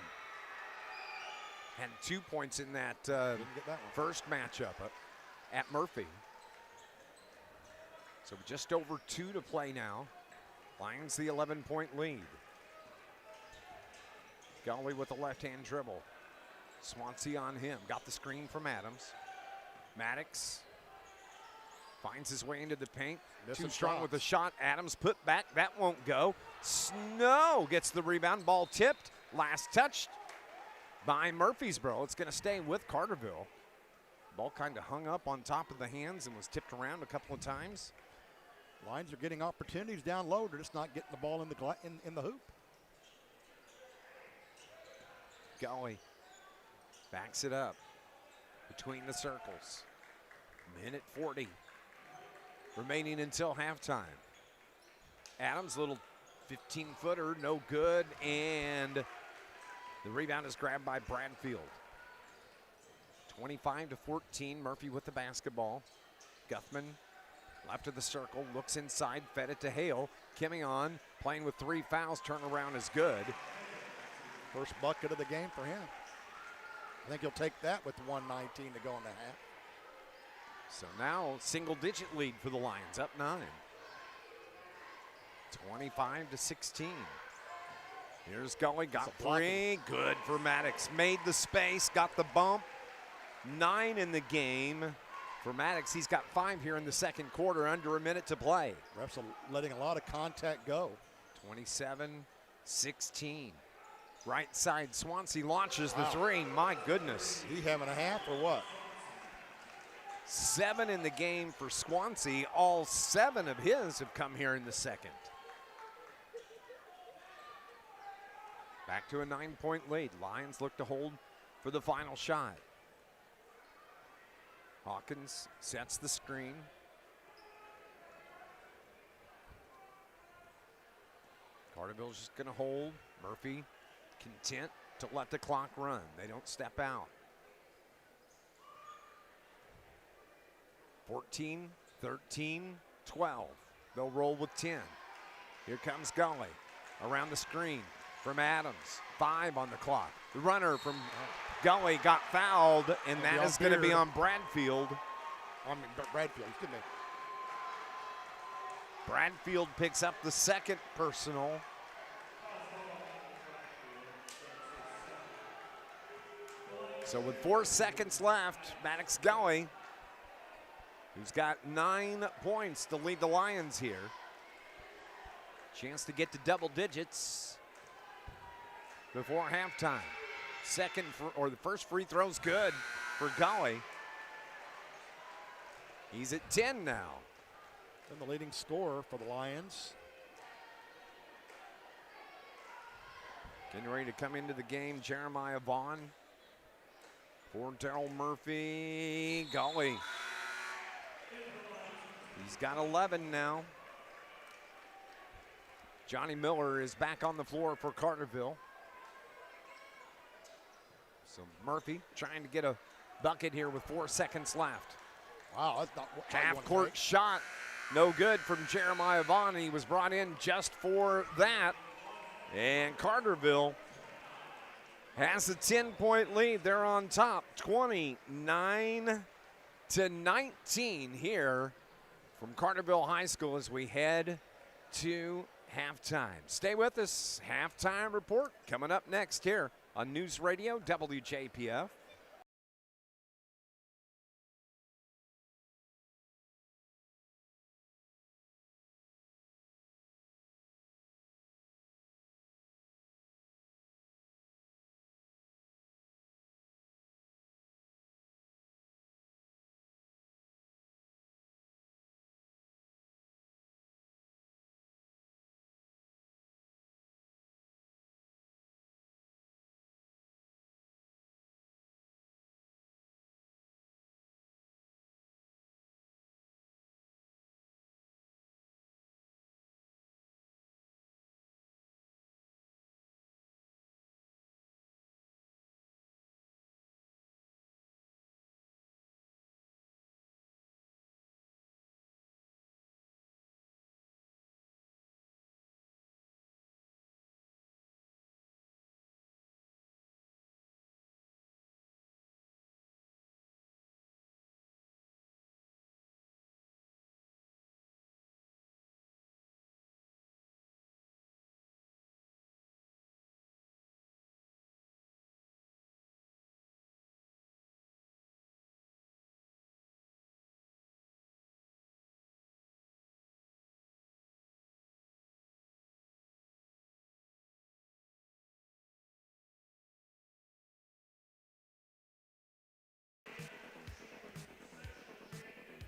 had 2 points in that, Didn't get that one. first matchup at Murphy. So just over 2 to play now. Lions the 11-point lead. Gully with the left-hand dribble. Swansea on him. Got the screen from Adams. Maddox finds his way into the paint. Missing Too strong shots. with the shot. Adams put back. That won't go. Snow gets the rebound. Ball tipped. Last touched by Murphysboro. It's going to stay with Carterville. Ball kind of hung up on top of the hands and was tipped around a couple of times. Lions are getting opportunities down low. They're just not getting the ball in the hoop. Gully backs it up between the circles. Minute 40 remaining until halftime. Adams, little 15-footer, no good, and the rebound is grabbed by Bradfield. 25-14, Murphy with the basketball. Guthman, left of the circle, looks inside, fed it to Hale. Kimion playing with 3 fouls, turnaround is good. First bucket of the game for him. I think he'll take that with 1:19 to go in the half. So now single-digit lead for the Lions, up 9. 25-16. Here's Gully, got 3, good for Maddox. Made the space, got the bump. 9 in the game for Maddox. He's got 5 here in the second quarter, under a minute to play. Refs are letting a lot of contact go. 27-16. Right side, Swansea launches the 3. My goodness. He having a half or what? 7 in the game for Swansea. All 7 of his have come here in the second. Back to a 9-point lead. Lions look to hold for the final shot. Hawkins sets the screen. Carterville's just going to hold. Murphy content to let the clock run. They don't step out. 14, 13, 12. They'll roll with 10. Here comes Gully around the screen from Adams. 5 on the clock. The runner from Gully got fouled, and that is going to be on Bradfield. Bradfield, excuse me. Bradfield picks up the second personal. So with 4 seconds left, Maddox Gully, who's got 9 points to lead the Lions here. Chance to get to double digits before halftime. The first free throw's good for Gully. He's at 10 now. And the leading scorer for the Lions. Getting ready to come into the game, Jeremiah Vaughn. For Darryl Murphy, Gully. He's got 11 now. Johnny Miller is back on the floor for Carterville. So Murphy trying to get a bucket here with 4 seconds left. Wow, that's not what Half-court shot, no good from Jeremiah Vaughn. He was brought in just for that. And Carterville has a 10-point lead. They're on top, 29-19 here from Carterville High School as we head to halftime. Stay with us. Halftime report coming up next here on News Radio WJPF.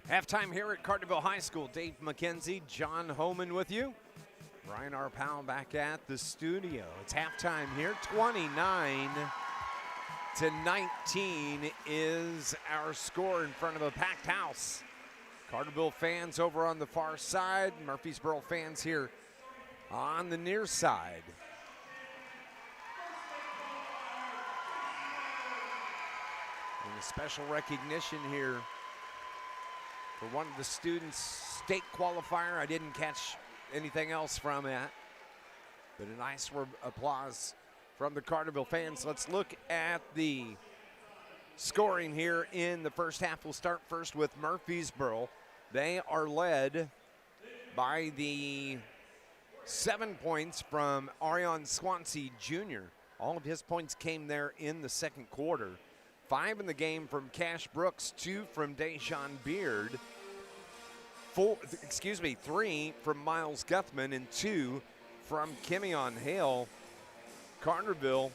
Halftime here at Carterville High School. Dave McKenzie, John Homan with you. Brian Arpao back at the studio. It's halftime here. 29-19 is our score in front of a packed house. Carterville fans over on the far side. Murphysboro fans here on the near side. And a special recognition here for one of the students' state qualifier. I didn't catch anything else from it, but a nice applause from the Carterville fans. Let's look at the scoring here in the first half. We'll start first with Murphysboro. They are led by the 7 points from Arion Swansea Jr. All of his points came there in the second quarter. 5 in the game from Cash Brooks, 2 from Dejan Beard, 3 from Miles Guthman, and 2 from Kimeon Hale. Carterville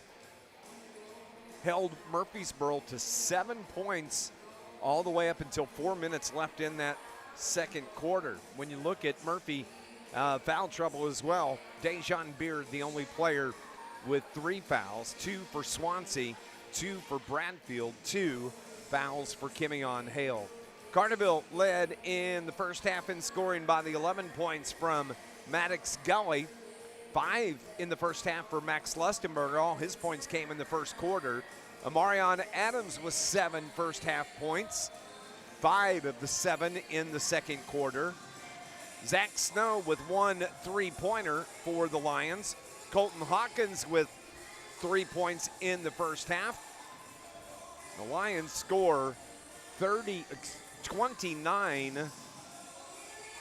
held Murphysboro to 7 points all the way up until 4 minutes left in that second quarter. When you look at Murphy, foul trouble as well. Dejan Beard, the only player with 3 fouls, 2 for Swansea, 2 for Bradfield, 2 fouls for Kimeon Hale. Carterville led in the first half in scoring by the 11 points from Maddox Gully. 5 in the first half for Max Lustenberger. All his points came in the first quarter. Amarion Adams with 7 first half points. 5 of the 7 in the second quarter. Zach Snow with 1 3-pointer for the Lions. Colton Hawkins with 3 points in the first half. The Lions score 29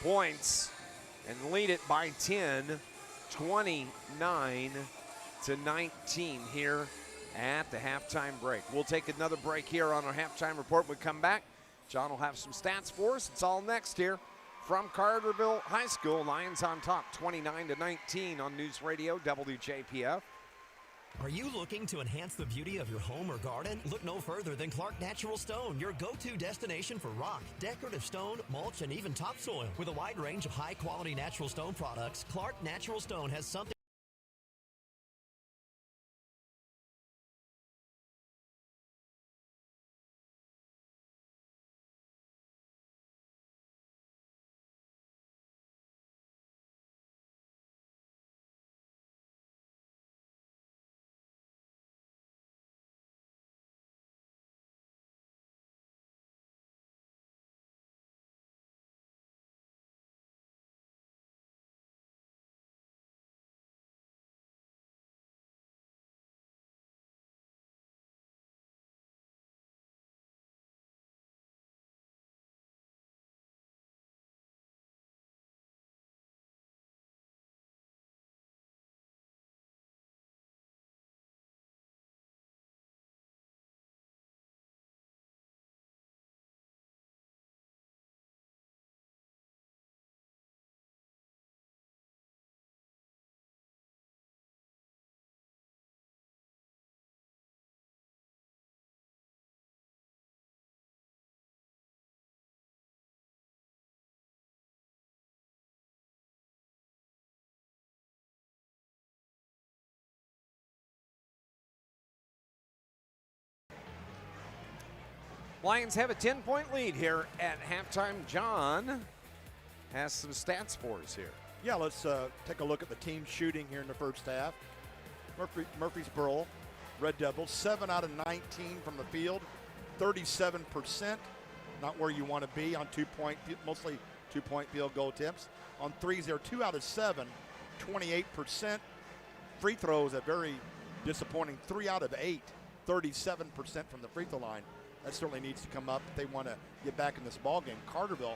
points and lead it by 10, 29-19 here at the halftime break. We'll take another break here on our halftime report. When we come back, John will have some stats for us. It's all next here from Carterville High School. Lions on top, 29-19 on News Radio WJPF. Are you looking to enhance the beauty of your home or garden? Look no further than Clark Natural Stone, your go-to destination for rock, decorative stone, mulch, and even topsoil. With a wide range of high-quality natural stone products, Clark Natural Stone has something Lions have a 10-point lead here at halftime. John has some stats for us here. Yeah, let's take a look at the team shooting here in the first half. Murphysboro Red Devils, 7 out of 19 from the field, 37%. Not where you want to be on mostly two-point field goal attempts. On threes, they're 2 out of 7, 28%. Free throws, a very disappointing 3 out of 8, 37% from the free throw line. That certainly needs to come up if they want to get back in this ball game. Carterville,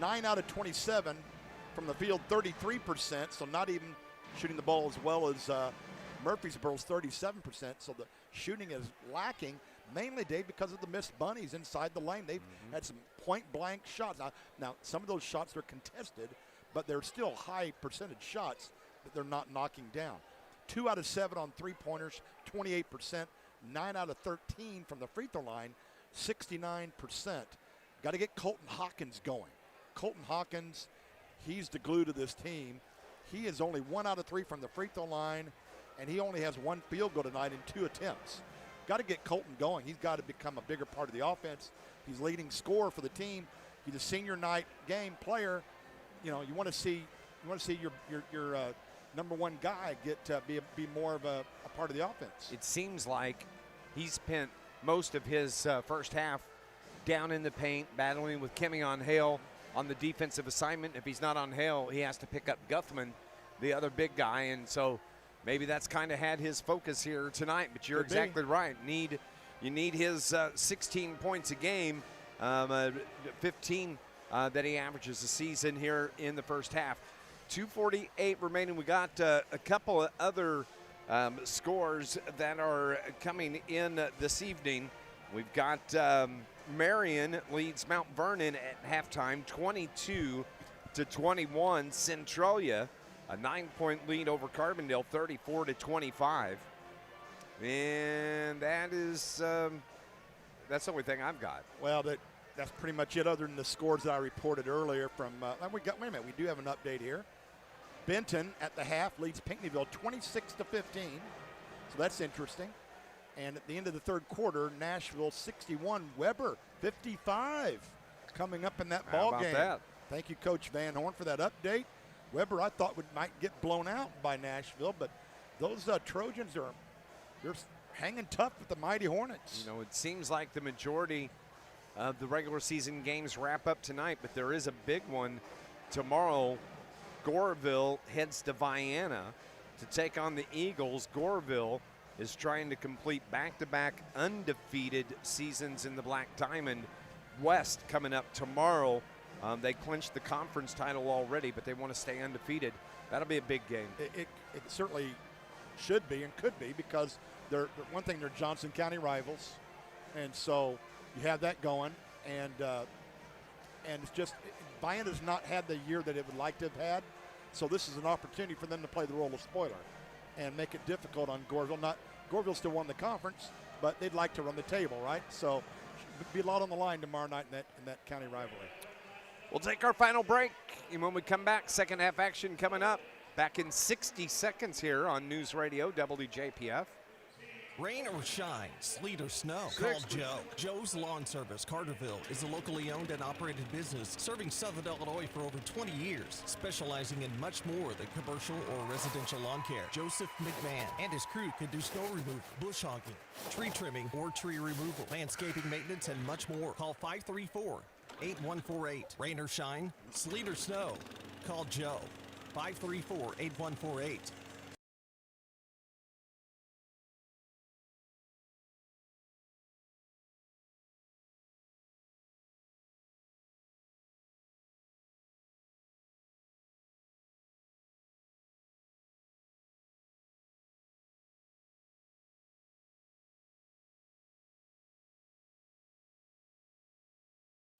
9 out of 27 from the field, 33%. So not even shooting the ball as well as Murphysboro's 37%. So the shooting is lacking, mainly, Dave, because of the missed bunnies inside the lane. They've had some point-blank shots. Now, some of those shots are contested, but they're still high percentage shots that they're not knocking down. 2 out of 7 on three-pointers, 28%. 9 out of 13 from the free throw line, 69%. Got to get Colton Hawkins going. Colton Hawkins, he's the glue to this team. He is only 1 out of 3 from the free throw line, and he only has 1 field goal tonight in 2 attempts. Got to get Colton going. He's got to become a bigger part of the offense. He's leading scorer for the team. He's a senior night game player. You know, you want to see your number one guy get be more of a part of the offense. It seems like he spent most of his first half down in the paint, battling with Kemion Hale on the defensive assignment. If he's not on Hale, he has to pick up Guthman, the other big guy, and so maybe that's kind of had his focus here tonight. But you're exactly right. You need his 16 points a game, 15 that he averages a season here in the first half. 2:48 remaining. We got a couple of other scores that are coming in this evening. We've got Marion leads Mount Vernon at halftime, 22-21. Centralia, a 9-point lead over Carbondale, 34-25. And that is that's the only thing I've got. Well, that's pretty much it, other than the scores that I reported earlier from. Wait a minute, we do have an update here. Benton at the half leads Pinckneyville 26-15, so that's interesting. And at the end of the third quarter, Nashville 61, Weber 55, coming up in that ball game. That? Thank you, Coach Van Horn, for that update. Weber, I thought might get blown out by Nashville, but those Trojans they're hanging tough with the mighty Hornets. You know, it seems like the majority of the regular season games wrap up tonight, but there is a big one tomorrow. Goreville heads to Vienna to take on the Eagles. Goreville is trying to complete back-to-back undefeated seasons in the Black Diamond. West coming up tomorrow. They clinched the conference title already, but they want to stay undefeated. That'll be a big game. It certainly should be and could be, because they're Johnson County rivals, and so you have that going, and it's just Vienna's not had the year that it would like to have had, so this is an opportunity for them to play the role of spoiler and make it difficult on Goreville. Goreville still won the conference, but they'd like to run the table, right? So be a lot on the line tomorrow night in that county rivalry. We'll take our final break, and when we come back, second half action coming up. Back in 60 seconds here on News Radio WJPF. Rain or shine, sleet or snow, call Joe. Joe's Lawn Service, Carterville, is a locally owned and operated business serving Southern Illinois for over 20 years, specializing in much more than commercial or residential lawn care. Joseph McMahon and his crew can do snow removal, bush hogging, tree trimming or tree removal, landscaping maintenance, and much more. Call 534-8148. Rain or shine, sleet or snow, call Joe. 534-8148.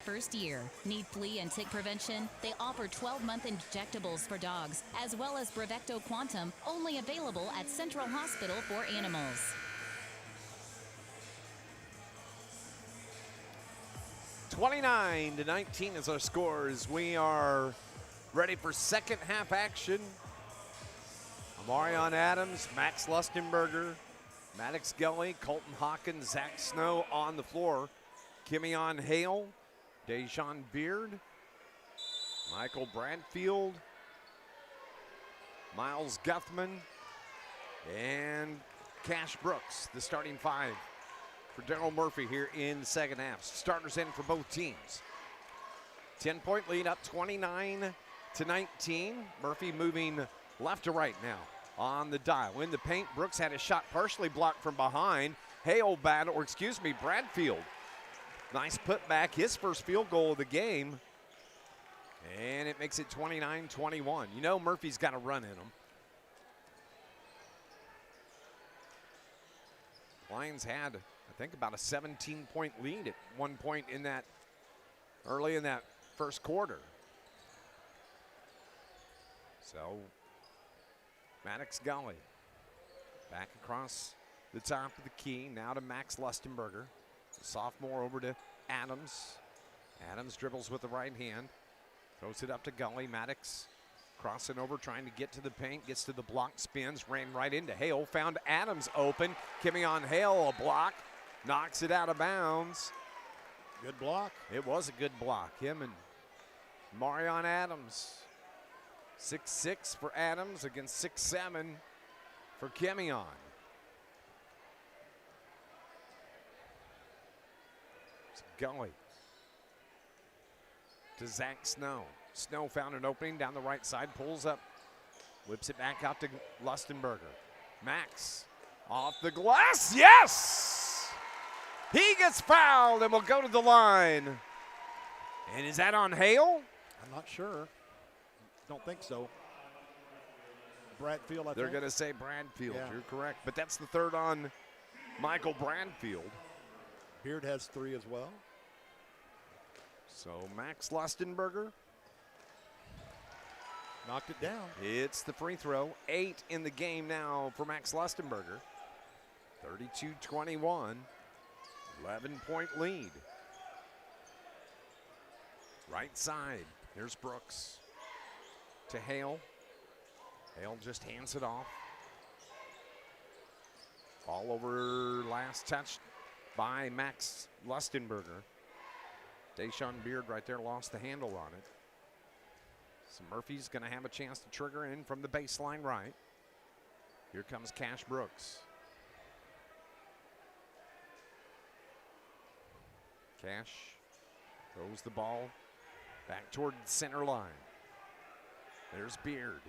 First year. Need flea and tick prevention? They offer 12-month injectables for dogs, as well as Bravecto Quantum, only available at Central Hospital for Animals. (29-19) is our scores. We are ready for second half action. Amarion Adams, Max Lustenberger, Maddox Gully, Colton Hawkins, Zach Snow on the floor. Kimeon Hale, Dejon Beard, Michael Bradfield, Miles Guthman, and Cash Brooks, the starting five for Daryl Murphy here in the second half. Starters in for both teams. 10-point lead, up 29-19. Murphy moving left to right now on the dial. In the paint, Brooks had a shot partially blocked from behind. Bradfield. Nice putback, his first field goal of the game. And it makes it 29-21. You know Murphy's got a run in him. Lions had, I think, about a 17-point lead at one point in that, early in that first quarter. So, Maddox Gully back across the top of the key, now to Max Lustenberger. The sophomore over to Adams. Adams dribbles with the right hand, throws it up to Gully. Maddox crossing over, trying to get to the paint, gets to the block, spins, ran right into Hale, found Adams open. Kimeon Hale, a block, knocks it out of bounds. Good block. It was a good block. Him and Marion Adams. 6'6" for Adams against 6'7" for Kimeon. It's Gully to Zach Snow. Snow found an opening down the right side, pulls up, whips it back out to Lustenberger. Max off the glass, yes! He gets fouled and will go to the line. And is that on Hale? I'm not sure. Don't think so. Bradfield, I think. They're going to say Bradfield. Yeah. You're correct. But that's the third on Michael Bradfield. Beard has 3 as well. So Max Lustenberger knocked it down. It's the free throw. 8 in the game now for Max Lustenberger. 32-21. 11-point lead. Right side. Here's Brooks to Hale. Hale just hands it off. Ball over, last touch by Max Lustenberger. Dejon Beard right there lost the handle on it. So Murphy's going to have a chance to trigger in from the baseline right. Here comes Cash Brooks. Cash throws the ball back toward the center line. There's Beard.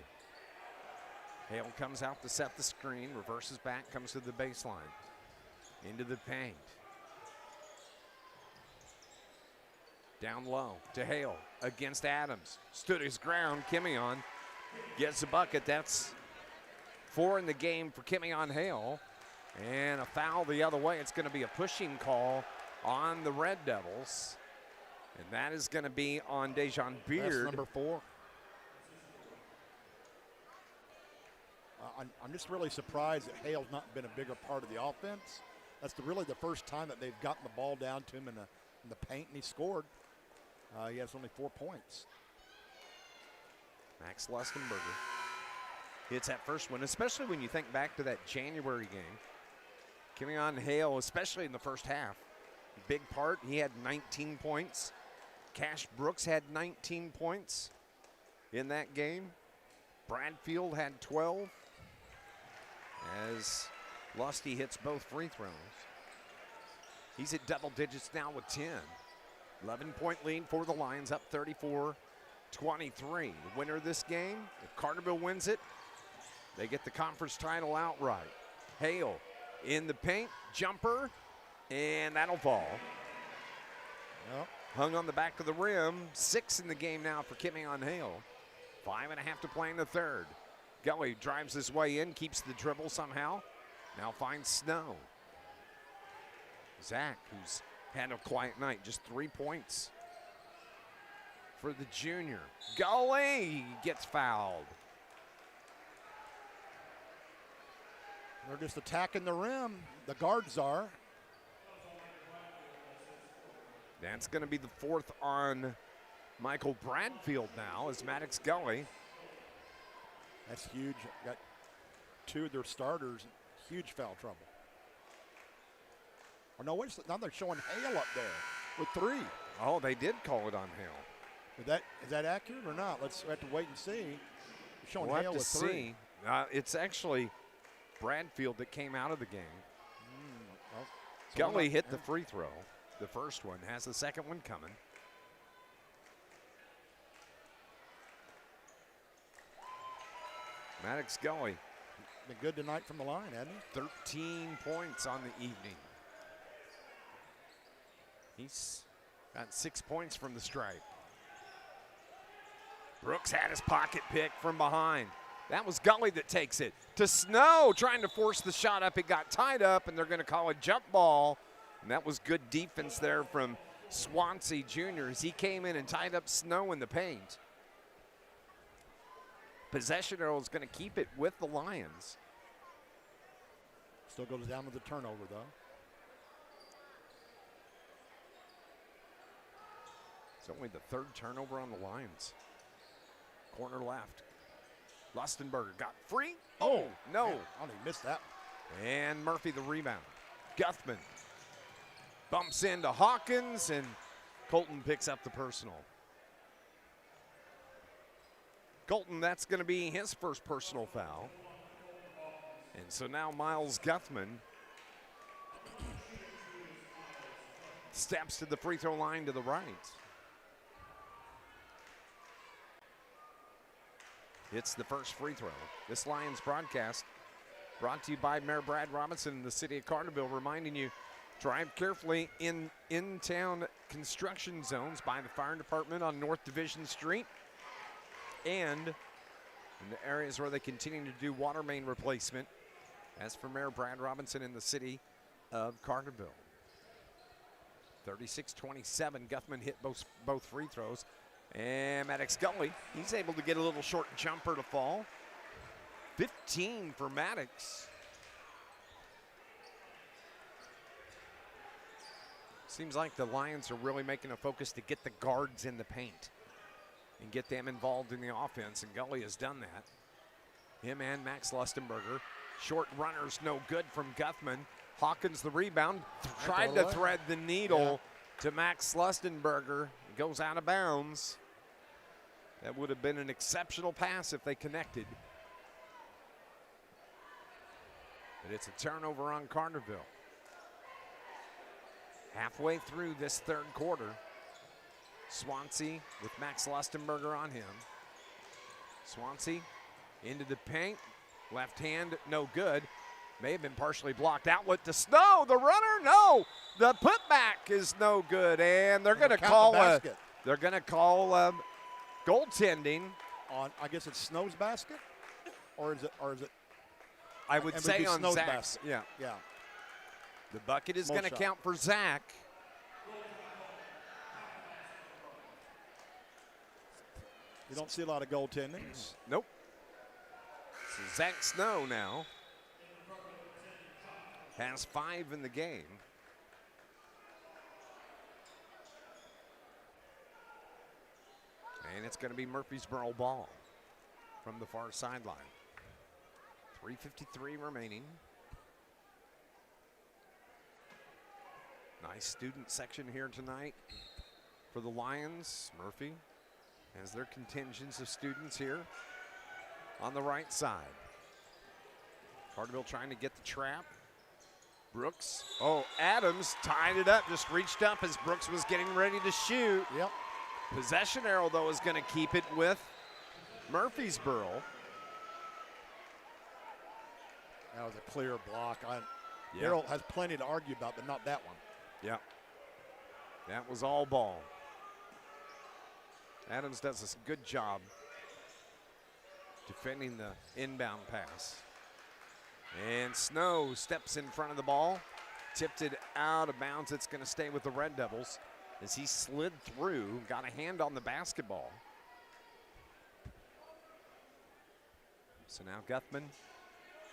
Hale comes out to set the screen, reverses back, comes to the baseline. Into the paint. Down low to Hale against Adams. Stood his ground. Kimeon gets a bucket. That's 4 in the game for Kimeon Hale. And a foul the other way. It's going to be a pushing call on the Red Devils. And that is going to be on Dejon Beard. That's number 4. I'm just really surprised that Hale's not been a bigger part of the offense. That's really the first time that they've gotten the ball down to him in the paint, and he scored. He has only 4 points. Max Lustenberger hits that first one, especially when you think back to that January game. Kimeon Hale, especially in the first half, big part. He had 19 points. Cash Brooks had 19 points in that game. Bradfield had 12. As Lusty hits both free throws. He's at double digits now with 10. 11-point lead for the Lions, up 34-23. The winner of this game, if Carterville wins it, they get the conference title outright. Hale in the paint, jumper, and that'll fall. Yep. Hung on the back of the rim. 6 in the game now for Kimeon Hale. 5.5 to play in the third. Gully drives his way in, keeps the dribble somehow. Now finds Snow. Zach, who's had a quiet night, just 3 points for the junior. Gully gets fouled. They're just attacking the rim. The guards are. That's going to be the 4th on Michael Bradfield now as Maddox Gully. That's huge. Got 2 of their starters, huge foul trouble. Oh, no, now they're showing Hale up there. with 3. Oh, they did call it on Hale. Is that accurate or not? Let's have to wait and see. Showing We'll Hale have to with 3. see. It's actually Bradfield that came out of the game. Well, so Gully hit the free throw. The first one, has the second one coming. Maddox Gully. Been good tonight from the line, hasn't he? 13 points on the evening. He's got 6 points from the stripe. Brooks had his pocket pick from behind. That was Gully that takes it to Snow, trying to force the shot up. It got tied up, and they're going to call a jump ball. And that was good defense there from Swansea Jr. as he came in and tied up Snow in the paint. Possession arrow is going to keep it with the Lions. Still goes down to the turnover, though. It's only the 3rd turnover on the Lions. Corner left. Lustenberger got free. Oh, no. Man, I only missed that. And Murphy the rebound. Guthman bumps into Hawkins, and Colton picks up the personal. Colton, that's going to be his first personal foul. And so now Miles Guthman steps to the free throw line to the right. It's the first free throw. This Lions broadcast brought to you by Mayor Brad Robinson in the city of Carterville, reminding you, drive carefully in in-town construction zones by the fire department on North Division Street and in the areas where they continue to do water main replacement. As for Mayor Brad Robinson in the city of Carterville. 36-27, Guthman hit both free throws. And Maddox Gully, he's able to get a little short jumper to fall. 15 for Maddox. Seems like the Lions are really making a focus to get the guards in the paint and get them involved in the offense, and Gully has done that. Him and Max Lustenberger. Short runners no good from Guthman. Hawkins the rebound, tried to thread the needle to Max Lustenberger. It goes out of bounds. That would have been an exceptional pass if they connected. But it's a turnover on Carterville. Halfway through this 3rd quarter, Swansea with Max Lustenberger on him. Swansea into the paint. Left hand, no good. May have been partially blocked. Outlet to Snow, the runner, no. The putback is no good, and they're going to call goaltending on. I guess it's Snow's basket, or is it? I would say on Snow's Zach's. basket. Yeah. The bucket is going to count for Zach. You don't see a lot of goaltending. Nope. So Zach Snow now has 5 in the game. And it's going to be Murphysboro ball from the far sideline. 3:53 remaining. Nice student section here tonight for the Lions. Murphy has their contingents of students here on the right side. Carterville trying to get the trap. Brooks. Oh, Adams tied it up, just reached up as Brooks was getting ready to shoot. Yep. Possession arrow, though, is going to keep it with Murphysboro. That was a clear block. Darrell has plenty to argue about, but not that one. Yeah. That was all ball. Adams does a good job defending the inbound pass. And Snow steps in front of the ball. Tipped it out of bounds. It's going to stay with the Red Devils as he slid through, got a hand on the basketball. So now Guthman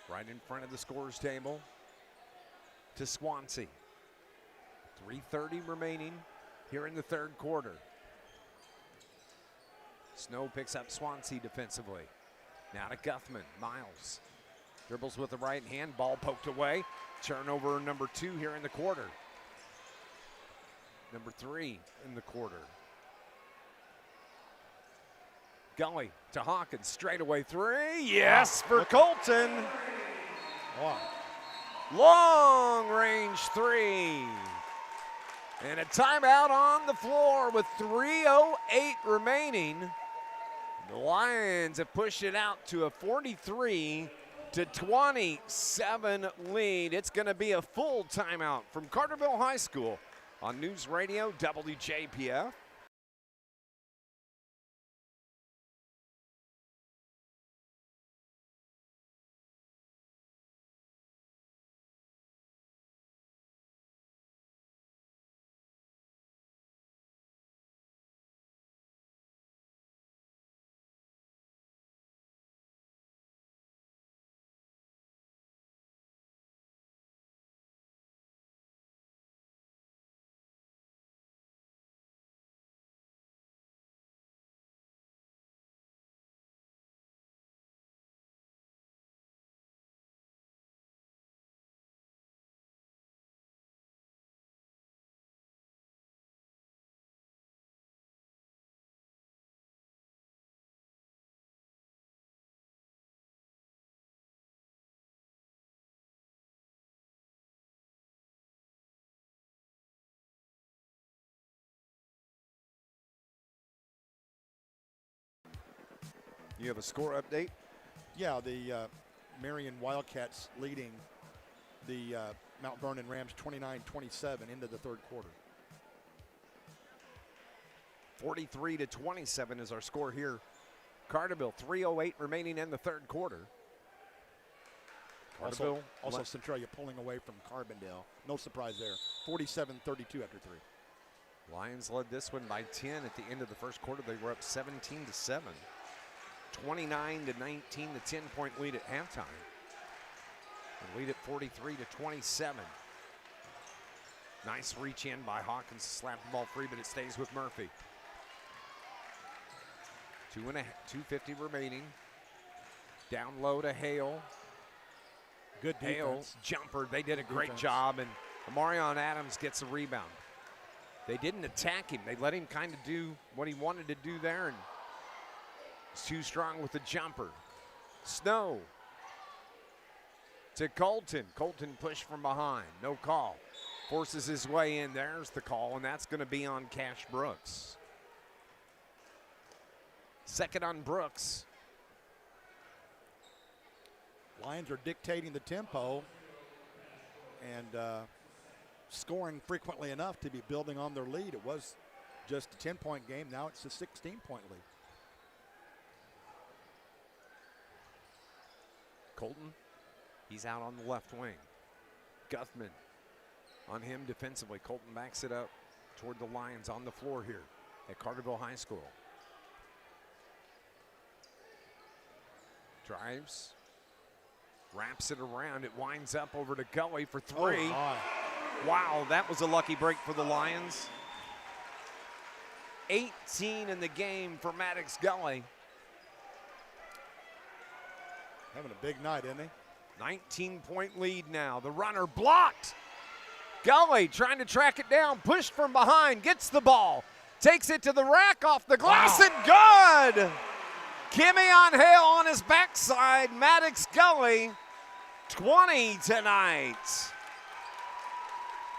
right in front of the scorer's table to Swansea. 3:30 remaining here in the 3rd quarter. Snow picks up Swansea defensively. Now to Guthman. Miles dribbles with the right hand. Ball poked away. Turnover number 2 here in the quarter. number 3 in the quarter. Gully to Hawkins, straightaway 3. Yes, for Colton. Wow. Long range 3. And a timeout on the floor with 3:08 remaining. The Lions have pushed it out to a 43-27 lead. It's going to be a full timeout from Carterville High School on News Radio WJPF. You have a score update? Yeah, the Marion Wildcats leading the Mount Vernon Rams 29-27 into the third quarter. 43-27 is our score here. Carterville, 3:08 remaining in the third quarter. Also Centralia pulling away from Carbondale. No surprise there. 47-32 after 3. Lions led this one by 10 at the end of the first quarter. They were up 17-7. 29-19, the 10-point lead at halftime. The lead at 43-27. Nice reach in by Hawkins, slapped the ball free, but it stays with Murphy. 2:50 remaining. Down low to Hale. Good defense. Hale, jumper, they did a great job, and Amarion Adams gets a rebound. They didn't attack him. They let him kind of do what he wanted to do there, and he's too strong with the jumper. Snow to Colton. Colton pushed from behind, no call. Forces his way in, there's the call, and that's gonna be on Cash Brooks. Second on Brooks. Lions are dictating the tempo and scoring frequently enough to be building on their lead. It was just a 10-point game. Now it's a 16-point lead. Colton, he's out on the left wing. Guthman on him defensively. Colton backs it up toward the Lions on the floor here at Carterville High School. Drives, wraps it around. It winds up over to Gully for 3. Oh, wow, that was a lucky break for the Lions. 18 in the game for Maddox Gully. having a big night, isn't he? 19-point lead now. The runner blocked. Gully trying to track it down, pushed from behind, gets the ball, takes it to the rack off the glass, and good! Kimmy on Hale on his backside. Maddox Gully, 20 tonight.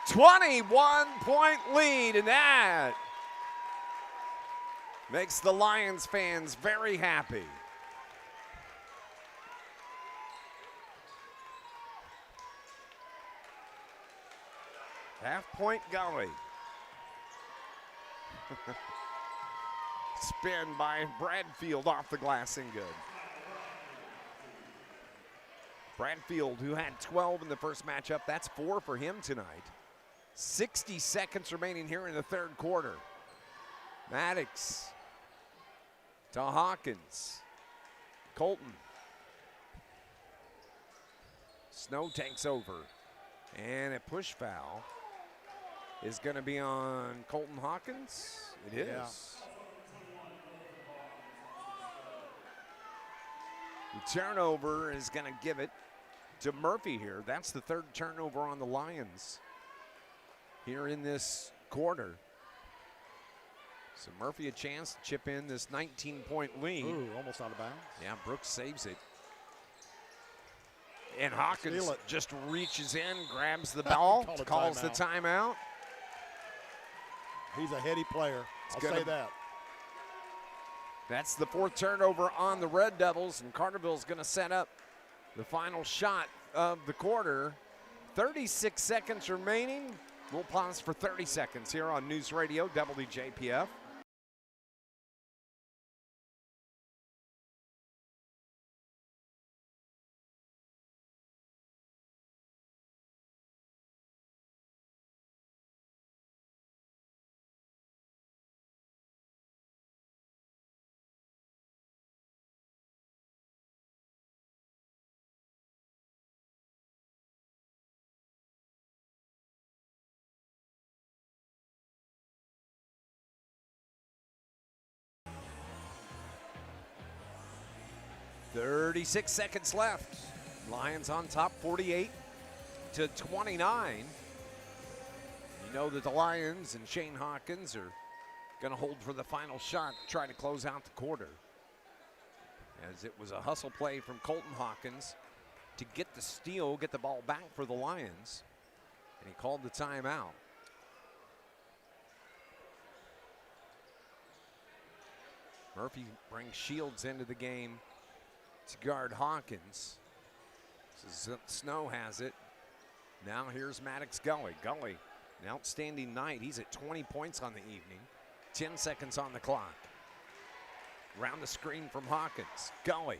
21-point lead, and that makes the Lions fans very happy. Half-point Gully. Spin by Bradfield off the glass and good. Bradfield, who had 12 in the first matchup, that's 4 for him tonight. 60 seconds remaining here in the third quarter. Maddox to Hawkins. Colton. Snow takes over. And a push foul is going to be on Colton Hawkins. It is. Yeah. The turnover is going to give it to Murphy here. That's the third turnover on the Lions here in this quarter. So Murphy a chance to chip in this 19-point lead. Ooh, almost out of bounds. Yeah, Brooks saves it. And Hawkins just reaches in, grabs the ball, calls the timeout. He's a heady player. I'll say that. That's the 4th turnover on the Red Devils, and Carterville's going to set up the final shot of the quarter. 36 seconds remaining. We'll pause for 30 seconds here on News Radio WJPF. .36 seconds left. Lions on top, 48-29. You know that the Lions and Shane Hawkins are going to hold for the final shot, trying to close out the quarter. As it was a hustle play from Colton Hawkins to get the steal, get the ball back for the Lions. And he called the timeout. Murphy brings Shields into the game to guard Hawkins. Snow has it. Now here's Maddox Gully. Gully, an outstanding night. He's at 20 points on the evening. 10 seconds on the clock. Round the screen from Hawkins. Gully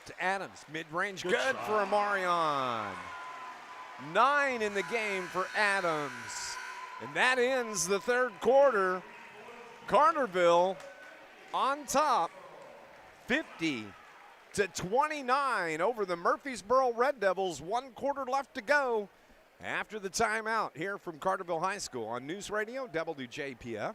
to Adams. Mid-range, good for Amarion. 9 in the game for Adams. And that ends the 3rd quarter. Carterville on top, 50-29 over the Murphysboro Red Devils. 1 quarter left to go after the timeout here from Carterville High School on News Radio WJPF.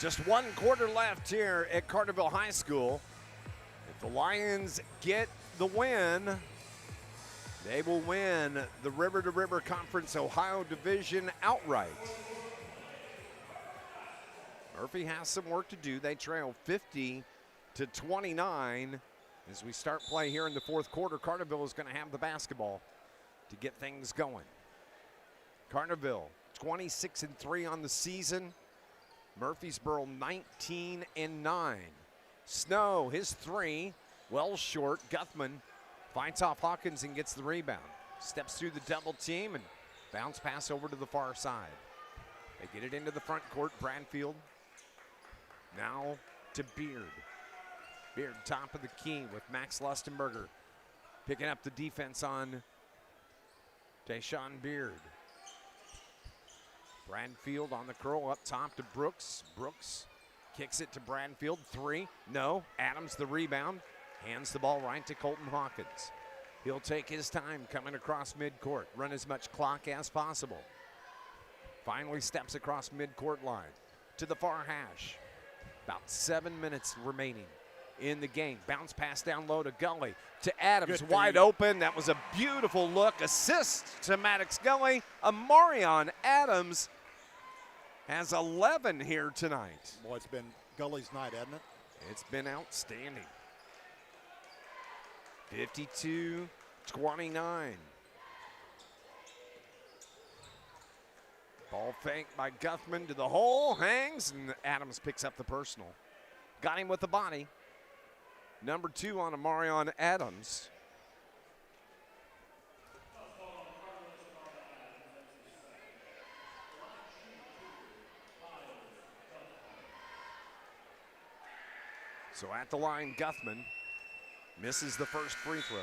Just 1 quarter left here at Carterville High School. If the Lions get the win, they will win the River to River Conference Ohio Division outright. Murphy has some work to do. They trail 50-29 as we start play here in the 4th quarter. Carterville is going to have the basketball to get things going. Carterville 26-3 on the season. Murphysboro 19-9. Snow, his 3, well short. Guthman fights off Hawkins and gets the rebound. Steps through the double team and bounce pass over to the far side. They get it into the front court. Branfield now to Beard. Beard top of the key with Max Lustenberger picking up the defense on Tayshawn Beard. Branfield on the curl up top to Brooks. Brooks kicks it to Branfield. 3, no. Adams the rebound. Hands the ball right to Colton Hawkins. He'll take his time coming across midcourt. Run as much clock as possible. Finally steps across midcourt line to the far hash. About 7 minutes remaining in the game. Bounce pass down low to Gully. To Adams, wide open. That was a beautiful look. Assist to Maddox Gully. Amarion Adams has 11 here tonight. Boy, it's been Gully's night, hasn't it? It's been outstanding. 52-29. Ball fake by Guthman to the hole, hangs, and Adams picks up the personal. Got him with the body. Number 2 on Amarion Adams. So at the line, Guthman misses the first free throw.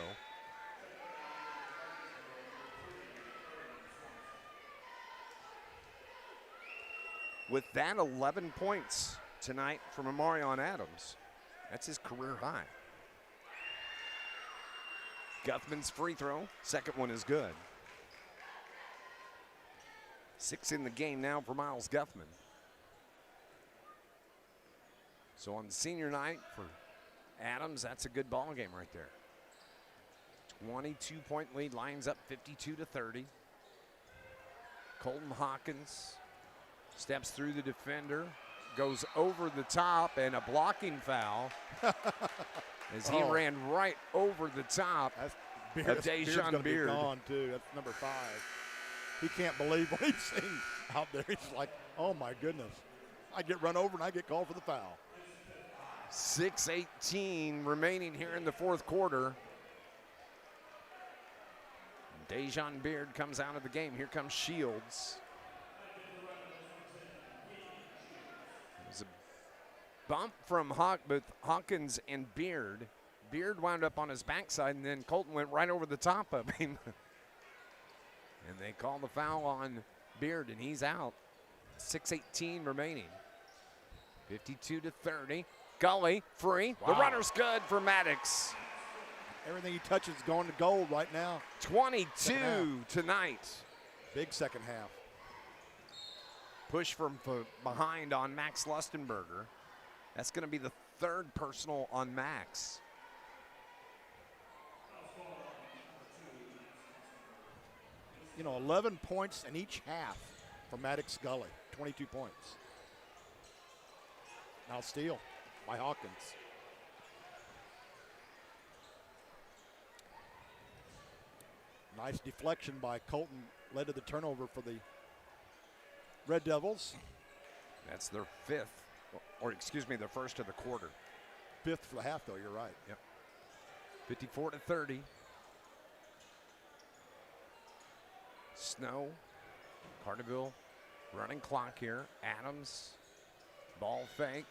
With that, 11 points tonight from Amarion Adams. That's his career high. Guthman's free throw, second one is good. 6 in the game now for Miles Guthman. So on senior night for Adams, that's a good ball game right there. 22-point lead, Lions up 52-30. Colton Hawkins steps through the defender, goes over the top, and a blocking foul as he ran right over the top of Dejan Beard. Be gone too. That's number 5. He can't believe what he's seen out there. He's like, oh my goodness. I get run over and I get called for the foul. 6:18 remaining here in the fourth quarter. Dejan Beard comes out of the game. Here comes Shields. There's a bump from Hawkins and Beard. Beard wound up on his backside, and then Colton went right over the top of him. And they call the foul on Beard, and he's out. 6:18 remaining. 52-30. Gully free. Wow. The runner's good for Maddox. Everything he touches is going to gold right now. 22 tonight. Big second half. Push from behind on Max Lustenberger. That's going to be the third personal on Max. You know, 11 points in each half for Maddox Gully. 22 points. Now steal by Hawkins. Nice deflection by Colton, led to the turnover for the Red Devils. That's their fifth, or excuse me, their first of the quarter. 5th for the half, though, you're right. Yep. 54-30. Snow, Carterville, running clock here. Adams, ball fake.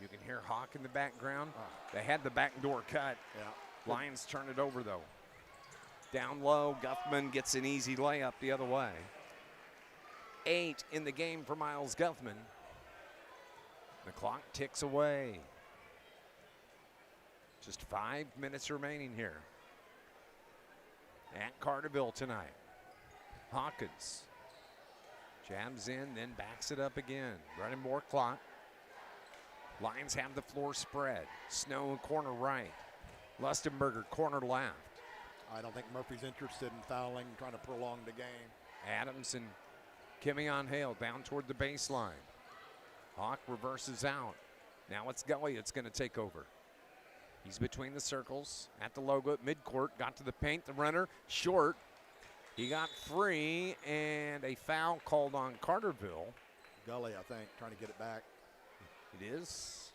You can hear Hawk in the background. They had the back door cut. Yeah. Lions turn it over, though. Down low, Guthman gets an easy layup the other way. 8 in the game for Miles Guthman. The clock ticks away. Just 5 minutes remaining here at Carterville tonight. Hawkins jabs in, then backs it up again. Running more clock. Lions have the floor spread. Snow corner right. Lustenberger corner left. I don't think Murphy's interested in fouling, trying to prolong the game. Adams and Kimion Hale down toward the baseline. Hawk reverses out. Now it's Gully that's going to take over. He's between the circles at the logo at midcourt. Got to the paint. The runner short. He got free, and a foul called on Carterville. Gully, I think, trying to get it back. It is.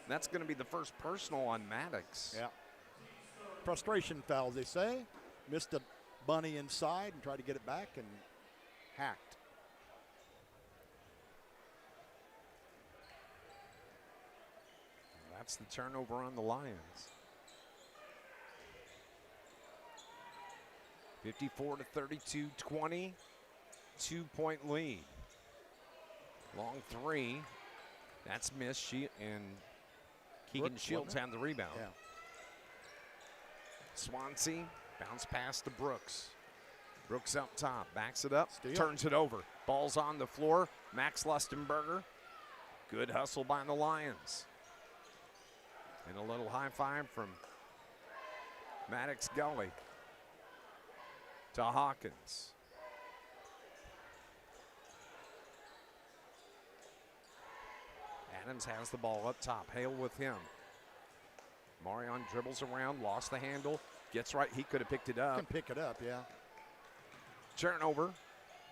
That's going to be the first personal on Maddox. Yeah. Frustration foul, they say. Missed a bunny inside and tried to get it back and hacked. That's the turnover on the Lions. 54-32, 22-point lead. Long three. That's missed. And Keegan Shields had the rebound. Yeah. Swansea bounce pass to Brooks. Brooks up top, backs it up, Steal. Turns it over. Ball's on the floor. Max Lustenberger. Good hustle by the Lions. And a little high five from Maddox Gully to Hawkins. Adams has the ball up top. Hale with him. Marion dribbles around, lost the handle, gets right. He could have picked it up. Can pick it up, yeah. Turnover.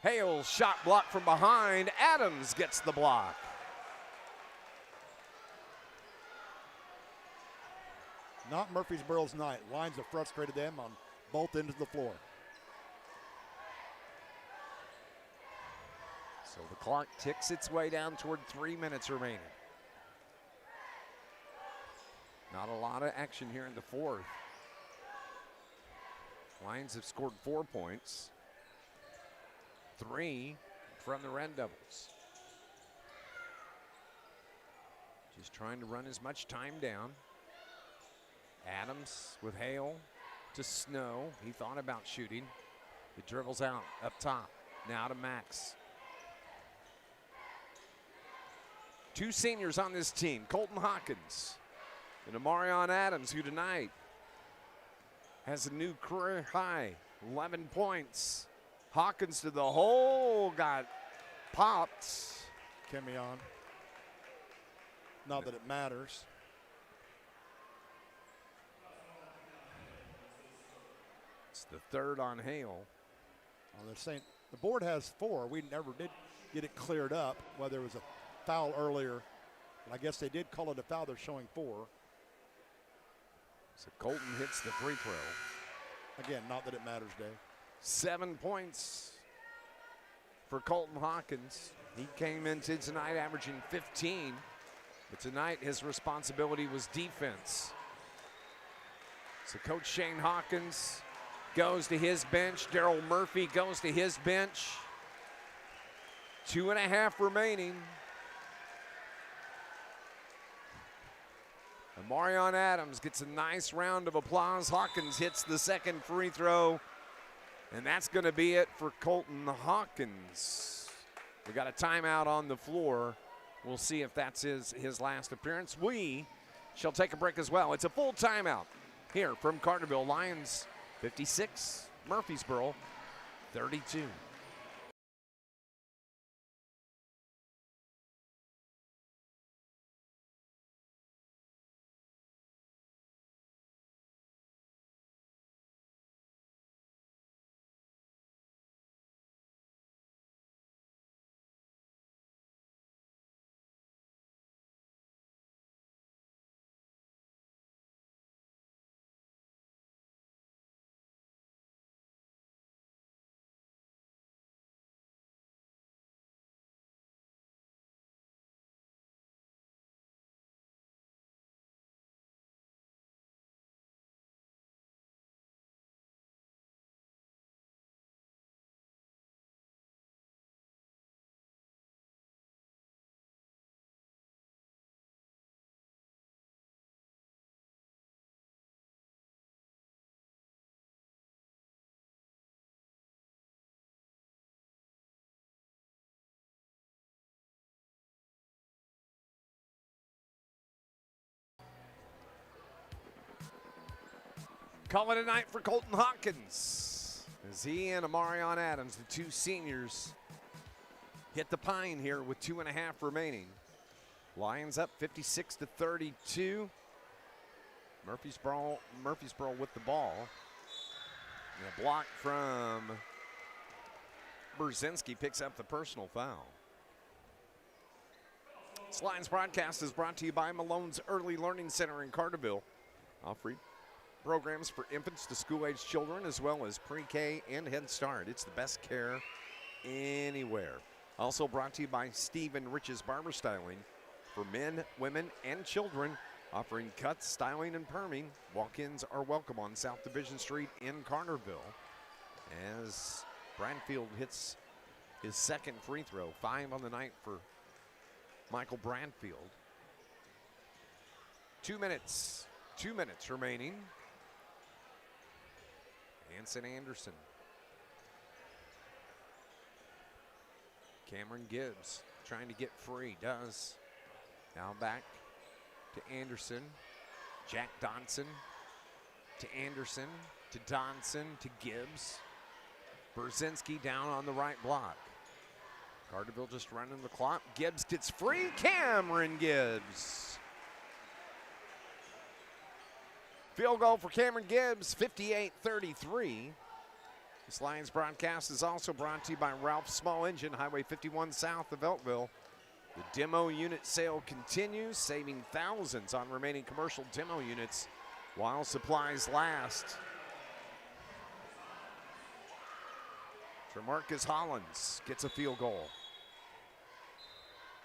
Hale's shot blocked from behind. Adams gets the block. Not Murphysboro's night. Lions have frustrated them on both ends of the floor. So the clock ticks its way down toward 3 minutes remaining. Not a lot of action here in the fourth. Lions have scored 4 points. 3 from the Red Devils. Just trying to run as much time down. Adams with Hale to Snow. He thought about shooting. He dribbles out up top. Now to Max. 2 seniors on this team, Colton Hawkins and Amarion Adams, who tonight has a new career high, 11 points. Hawkins to the hole, got popped. Kemion. Not that it matters. It's the third on Hale. The board has 4. We never did get it cleared up, whether it was a foul earlier. But I guess they did call it a foul. They're showing 4. So Colton hits the free throw. Again, not that it matters, Dave. 7 points for Colton Hawkins. He came into tonight averaging 15, but tonight his responsibility was defense. So Coach Shane Hawkins goes to his bench. Daryl Murphy goes to his bench. 2.5 remaining. Amarion Adams gets a nice round of applause. Hawkins hits the second free throw. And that's going to be it for Colton Hawkins. We got a timeout on the floor. We'll see if that's his last appearance. We shall take a break as well. It's a full timeout here from Carterville. Lions 56, Murphysboro 32. Call it a night for Colton Hawkins as he and Amarion Adams, the 2 seniors, hit the pine here with 2.5 remaining. Lions up 56-32. Murphysboro with the ball. And a block from Brzezinski picks up the personal foul. This Lions broadcast is brought to you by Malone's Early Learning Center in Carterville, offering programs for infants to school-age children as well as pre-K and Head Start. It's the best care anywhere. Also brought to you by Steve and Rich's Barber Styling for men, women, and children, offering cuts, styling, and perming. Walk-ins are welcome on South Division Street in Carterville as Brandfield hits his second free throw. 5 on the night for Michael Brandfield. 2 minutes remaining. Anson Anderson. Cameron Gibbs trying to get free, does. Now back to Anderson. Jack Donson to Anderson, to Donson, to Gibbs. Brzezinski down on the right block. Carterville just running the clock. Gibbs gets free. Cameron Gibbs. Field goal for Cameron Gibbs, 58-33. This Lions broadcast is also brought to you by Ralph's Small Engine, Highway 51 south of Eltville. The demo unit sale continues, saving thousands on remaining commercial demo units while supplies last. Tremarcus Hollins gets a field goal.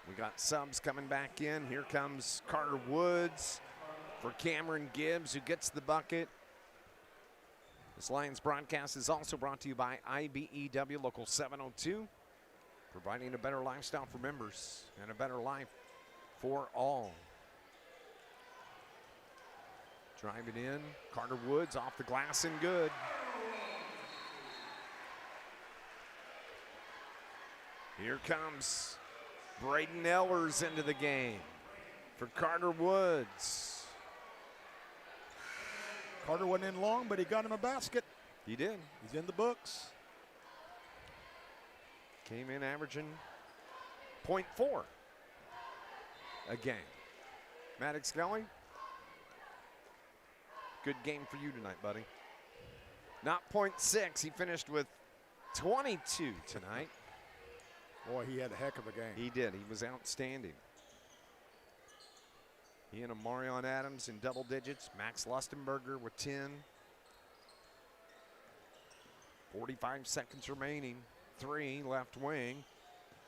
We got subs coming back in. Here comes Carter Woods for Cameron Gibbs, who gets the bucket. This Lions broadcast is also brought to you by IBEW Local 702, providing a better lifestyle for members and a better life for all. Driving in, Carter Woods off the glass and good. Here comes Braden Ellers into the game for Carter Woods. Carter went in long, but he got him a basket. He did. He's in the books. Came in averaging .4 a game. Maddox Scully, good game for you tonight, buddy. Not .6, he finished with 22 tonight. Boy, he had a heck of a game. He did, he was outstanding. He and Amarion Adams in double digits. Max Lustenberger with 10. 45 seconds remaining. 3, left wing.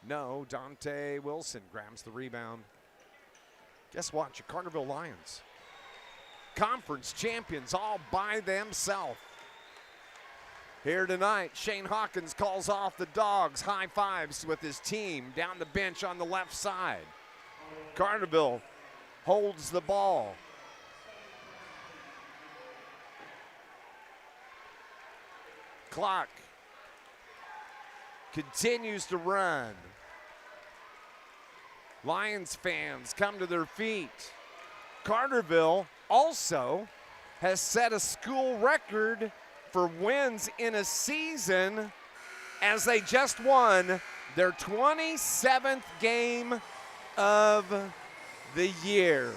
No, Dante Wilson grabs the rebound. Guess what? Your Carterville Lions, conference champions all by themselves. Here tonight, Shane Hawkins calls off the Dogs. High fives with his team down the bench on the left side. Carterville holds the ball. Clock continues to run. Lions fans come to their feet. Carterville also has set a school record for wins in a season as they just won their 27th game of the year.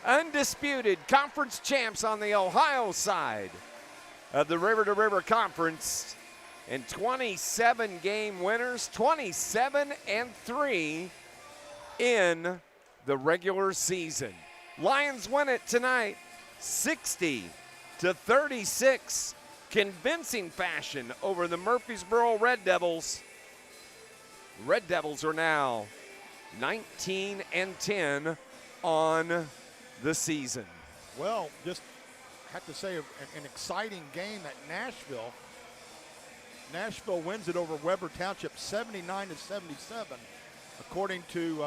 Undisputed conference champs on the Ohio side of the River to River Conference, and 27 game winners, 27-3 in the regular season. Lions win it tonight, 60-36, convincing fashion over the Murphysboro Red Devils. Red Devils are now 19-10 on the season. Well, just have to say an exciting game at Nashville. Nashville wins it over Weber Township 79-77. According to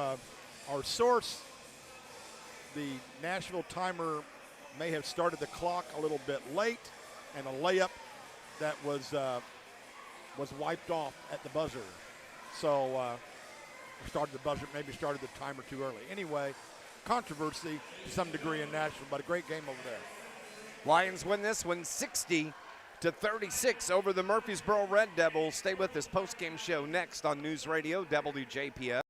our source, the Nashville timer may have started the clock a little bit late, and a layup that was wiped off at the buzzer. So started the timer too early. Anyway, controversy to some degree in Nashville, but a great game over there. Lions win this one 60-36 over the Murphysboro Red Devils. Stay with us. Post-game show next on News Radio WJPF.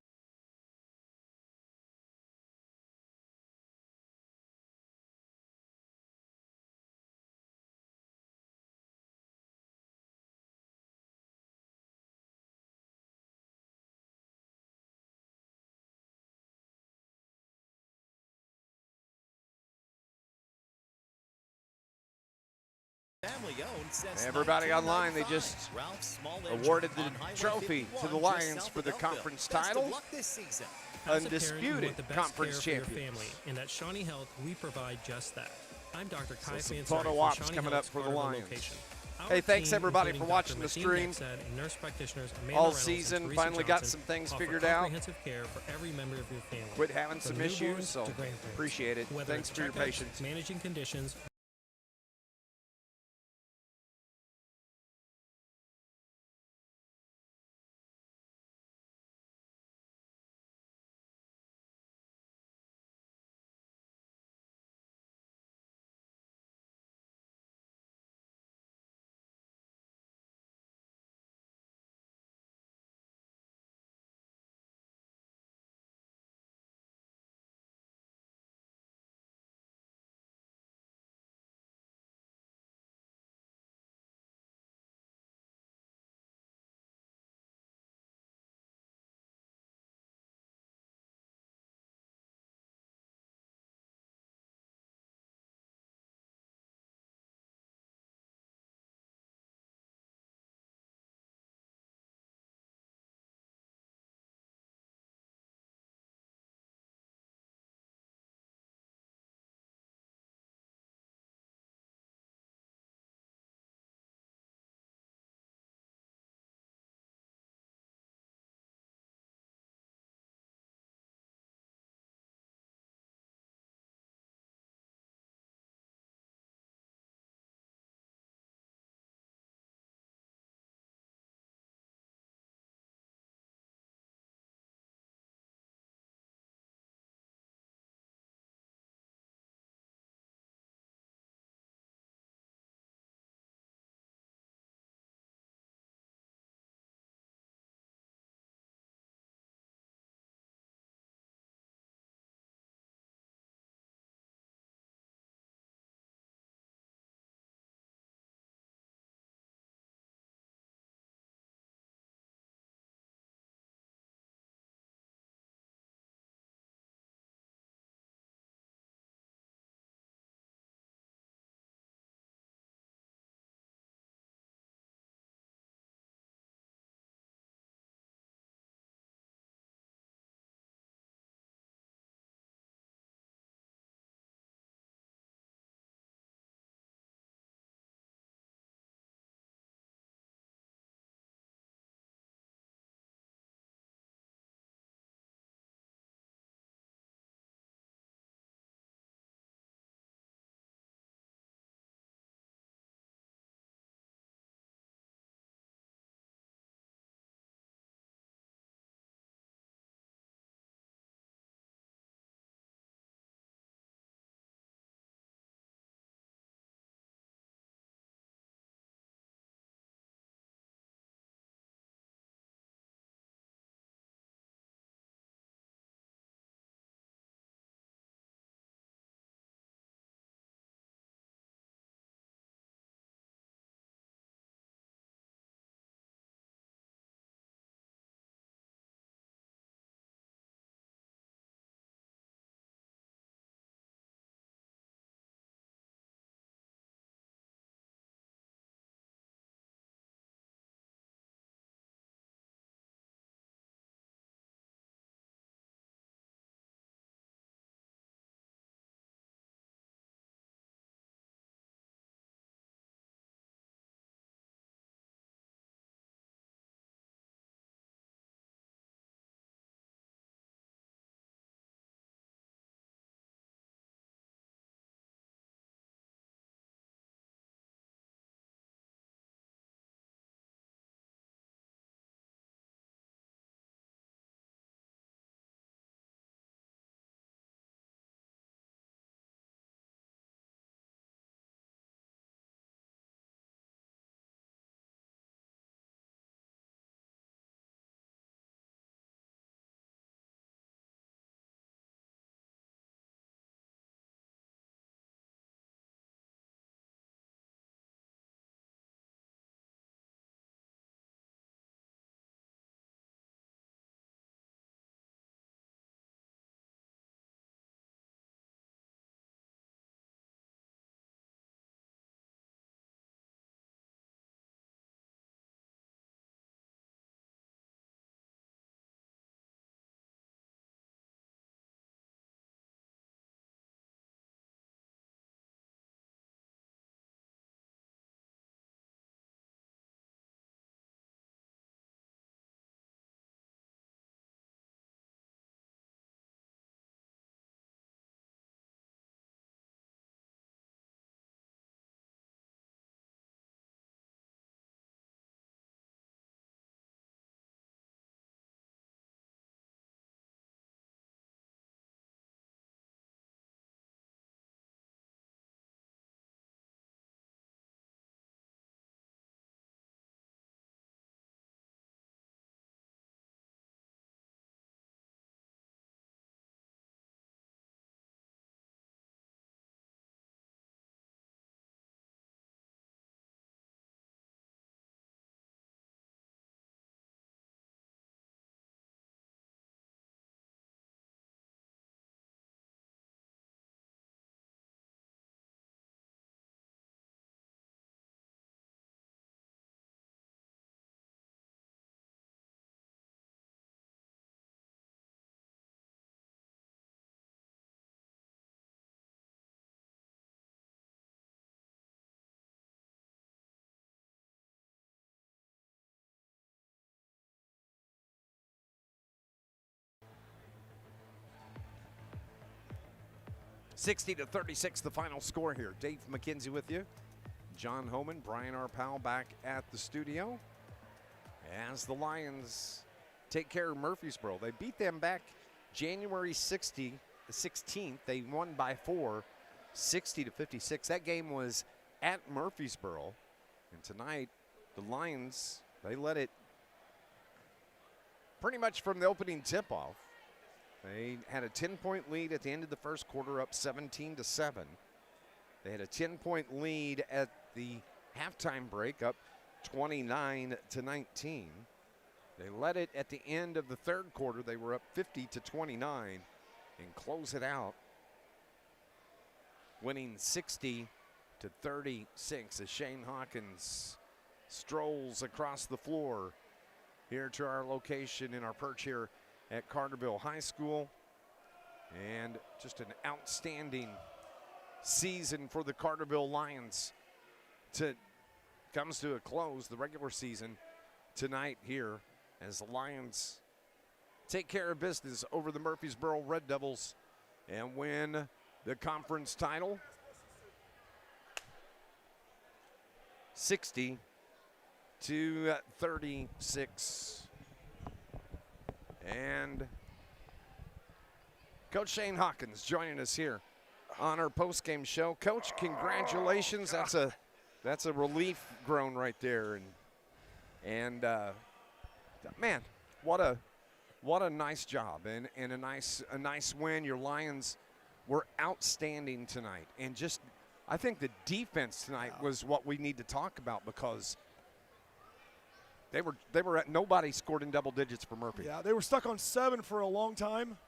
Everybody online, they just awarded the trophy to the Lions for the conference title. Undisputed conference champions. And at Shawnee Health, we provide just that. I'm Dr. Kai Some Fansari photo from ops Shawnee coming Health's up for the Carterville Lions. location. Hey, Our thanks team, everybody including for watching Dr. the stream. Maxine Nexed and nurse practitioners Amanda All Reynolds and season, Teresa finally got Johnson some things offer figured out. comprehensive care for every member of your family. Quit having From some issues, newborns so to grandparents. appreciate it. Whether Thanks it's for your checkups, patience. managing conditions, 60-36, the final score here. Dave McKenzie with you. John Homan, Brian R. Powell back at the studio as the Lions take care of Murphysboro. They beat them back January 16th. They won by 4, 60-56. That game was at Murphysboro. And tonight, the Lions, they led it pretty much from the opening tip-off. They had a 10-point lead at the end of the first quarter, up 17-7. They had a 10-point lead at the halftime break, up 29-19. They led it at the end of the third quarter. They were up 50-29 and close it out, winning 60-36 as Shane Hawkins strolls across the floor here to our location in our perch here at Carterville High School. And just an outstanding season for the Carterville Lions comes to a close, the regular season tonight here as the Lions take care of business over the Murphysboro Red Devils and win the conference title 60-36. And Coach Shane Hawkins joining us here on our postgame show. Coach, congratulations. That's a relief groan right there. And man, what a nice job and a nice win. Your Lions were outstanding tonight. And just I think the defense tonight was what we need to talk about, because they were at nobody scored in double digits for Murphy. Yeah, they were stuck on 7 for a long time,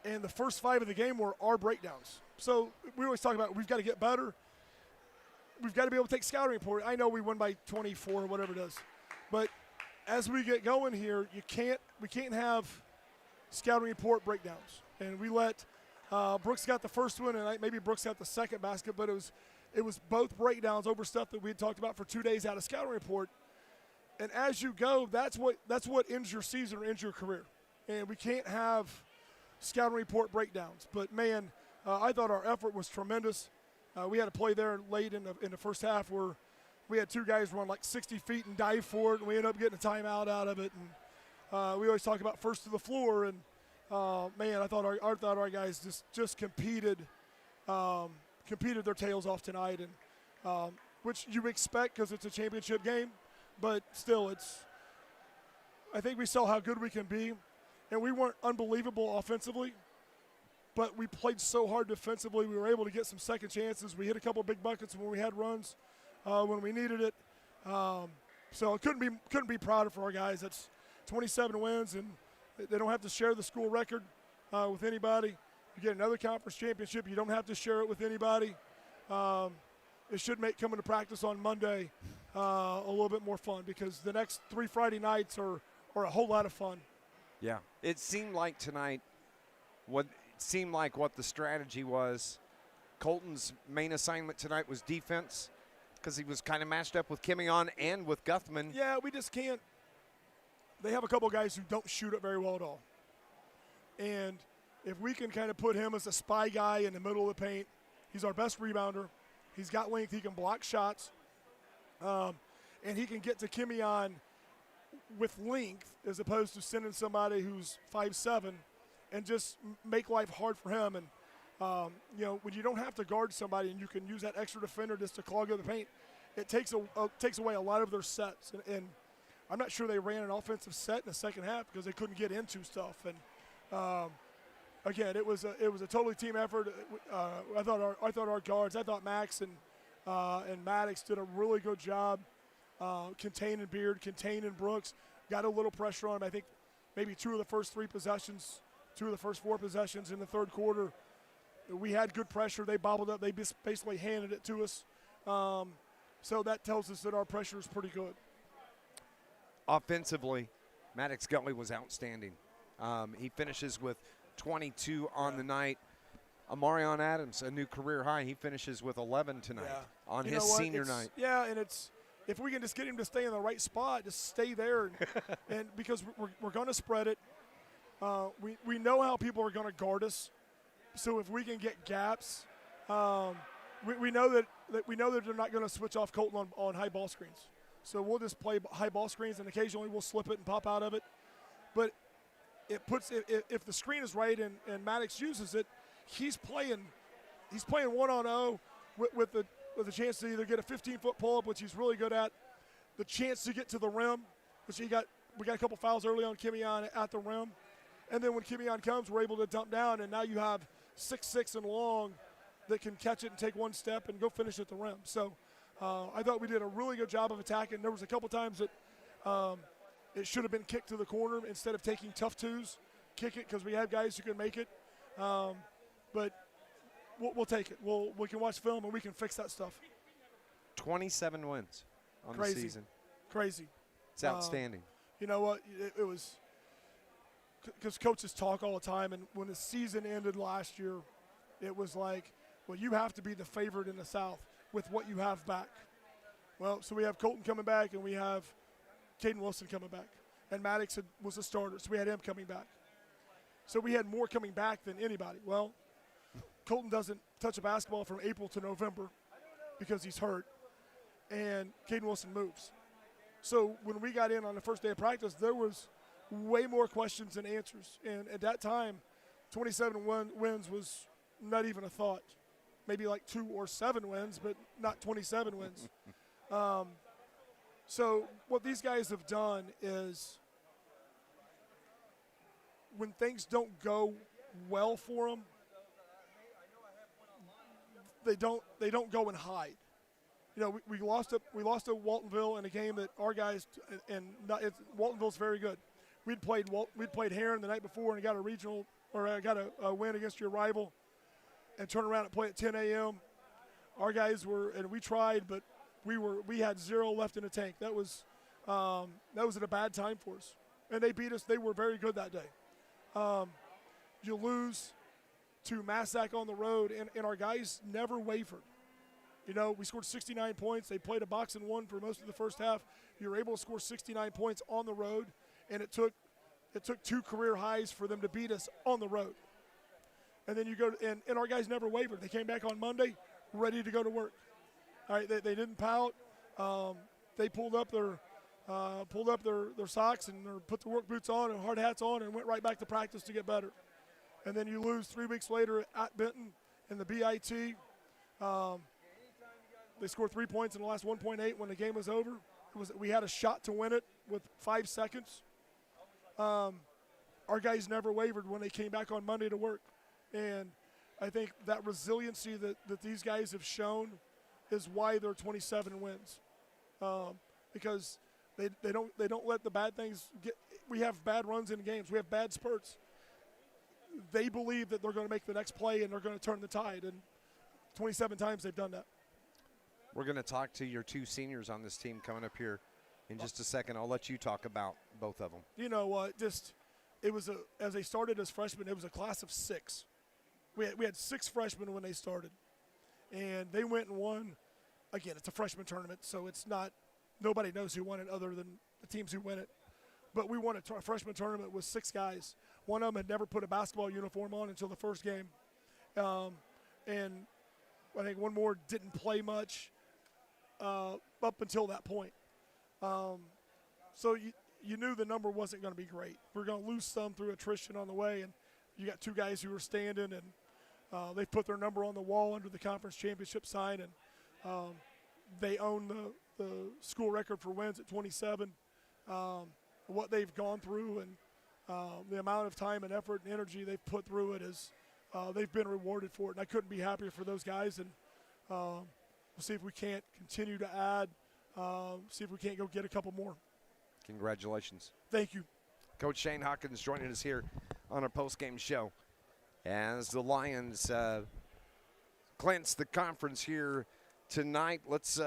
and the first 5 of the game were our breakdowns. So we always talk about we've got to get better. We've got to be able to take scouting report. I know we won by 24 or whatever it is, but as we get going here, we can't have scouting report breakdowns. And we let Brooks got the first one, and maybe Brooks got the second basket, but it was both breakdowns over stuff that we had talked about for 2 days out of scouting report. And as you go, that's what ends your season or ends your career. And we can't have scouting report breakdowns. But, man, I thought our effort was tremendous. We had a play there late in the first half where we had 2 guys run like 60 feet and dive for it, and we ended up getting a timeout out of it. And we always talk about first to the floor. And, man, I thought our guys just competed their tails off tonight, and which you expect because it's a championship game. But still, I think we saw how good we can be. And we weren't unbelievable offensively, but we played so hard defensively. We were able to get some second chances. We hit a couple of big buckets when we had runs, when we needed it. So couldn't be prouder for our guys. That's 27 wins, and they don't have to share the school record with anybody. You get another conference championship, you don't have to share it with anybody. It should make coming to practice on Monday a little bit more fun, because the next 3 Friday nights are a whole lot of fun. Yeah, it seemed like tonight what the strategy was. Colton's main assignment tonight was defense, because he was kind of matched up with Kimion and with Guthman. Yeah, we just can't. They have a couple guys who don't shoot it very well at all. And if we can kind of put him as a spy guy in the middle of the paint, he's our best rebounder. He's got length. He can block shots. And he can get to Kimion with length as opposed to sending somebody who's 5'7" and just make life hard for him. And, when you don't have to guard somebody and you can use that extra defender just to clog up the paint, it takes away a lot of their sets. And I'm not sure they ran an offensive set in the second half because they couldn't get into stuff. And, again, it was a totally team effort. I thought our guards, I thought Max and Maddox did a really good job containing Beard, containing Brooks. Got a little pressure on him. I think maybe 2 of the first 4 possessions in the third quarter, we had good pressure. They bobbled up. They basically handed it to us. So that tells us that our pressure is pretty good. Offensively, Maddox Gutley was outstanding. He finishes with 22 on the night. Amarion Adams, a new career high. He finishes with 11 tonight on his senior night. Yeah, and if we can just get him to stay in the right spot, just stay there, and because we're going to spread it. We know how people are going to guard us, So if we can get gaps, we know that they're not going to switch off Colton on high ball screens. So we'll just play high ball screens, and occasionally we'll slip it and pop out of it. But it puts if the screen is right and Maddox uses it, he's playing 1-on-0 with the chance to either get a 15-foot pull-up, which he's really good at, the chance to get to the rim, which we got a couple fouls early on Kimion at the rim. And then when Kimion comes, we're able to dump down, and now you have 6'6" and long that can catch it and take one step and go finish at the rim. So I thought we did a really good job of attacking. There was a couple times that it should have been kicked to the corner instead of taking tough twos, kick it because we have guys who can make it. But we'll take it. We can watch film and we can fix that stuff. 27 wins on the season. Crazy. It's outstanding. You know what? It was because coaches talk all the time, and when the season ended last year, it was like, well, you have to be the favorite in the South with what you have back. Well, so we have Colton coming back, and we have Caden Wilson coming back. And Maddox was a starter, so we had him coming back. So we had more coming back than anybody. Well, Colton doesn't touch a basketball from April to November because he's hurt, and Caden Wilson moves. So when we got in on the first day of practice, there was way more questions than answers. And at that time, 27 wins was not even a thought. Maybe like 2 or 7 wins, but not 27 wins. So what these guys have done is when things don't go well for them, they don't go and hide. You know, we lost to Waltonville in a game that our guys Waltonville's very good. We'd played Heron the night before and got a win against your rival, and turn around and play at 10 a.m. Our guys we tried, but we had 0 left in the tank. That was at a bad time for us, and they beat us. They were very good that day. You lose to Massac on the road, and our guys never wavered. You know, we scored 69 points. They played a box and one for most of the first half. You were able to score 69 points on the road, and it took 2 career highs for them to beat us on the road. And then you go and our guys never wavered. They came back on Monday ready to go to work. All right, they didn't pout. They pulled up their socks and put the work boots on and hard hats on and went right back to practice to get better. And then you lose 3 weeks later at Benton in the BIT. They scored 3 points in the last 1.8 when the game was over. We had a shot to win it with 5 seconds. Our guys never wavered when they came back on Monday to work. And I think that resiliency that these guys have shown is why they're 27 wins. Because they don't let the bad things get. We have bad runs in games. We have bad spurts. They believe that they're going to make the next play and they're going to turn the tide. And 27 times they've done that. We're going to talk to your 2 seniors on this team coming up here in just a second. I'll let you talk about both of them. You know what? As they started as freshmen, it was a class of 6. We had 6 freshmen when they started, and they went and won. Again, it's a freshman tournament, so it's not nobody knows who won it other than the teams who win it. But we won a freshman tournament with 6 guys. One of them had never put a basketball uniform on until the first game, and I think one more didn't play much up until that point. So you knew the number wasn't going to be great. We're going to lose some through attrition on the way, and you got 2 guys who are standing, and they put their number on the wall under the conference championship sign, and they own the school record for wins at 27. What they've gone through and the amount of time and effort and energy they've put through it is they've been rewarded for it, and I couldn't be happier for those guys. And we'll see if we can't continue to add, see if we can't go get a couple more. Congratulations. Thank you. Coach Shane Hawkins joining us here on our postgame show as the Lions clinch the conference here tonight. Let's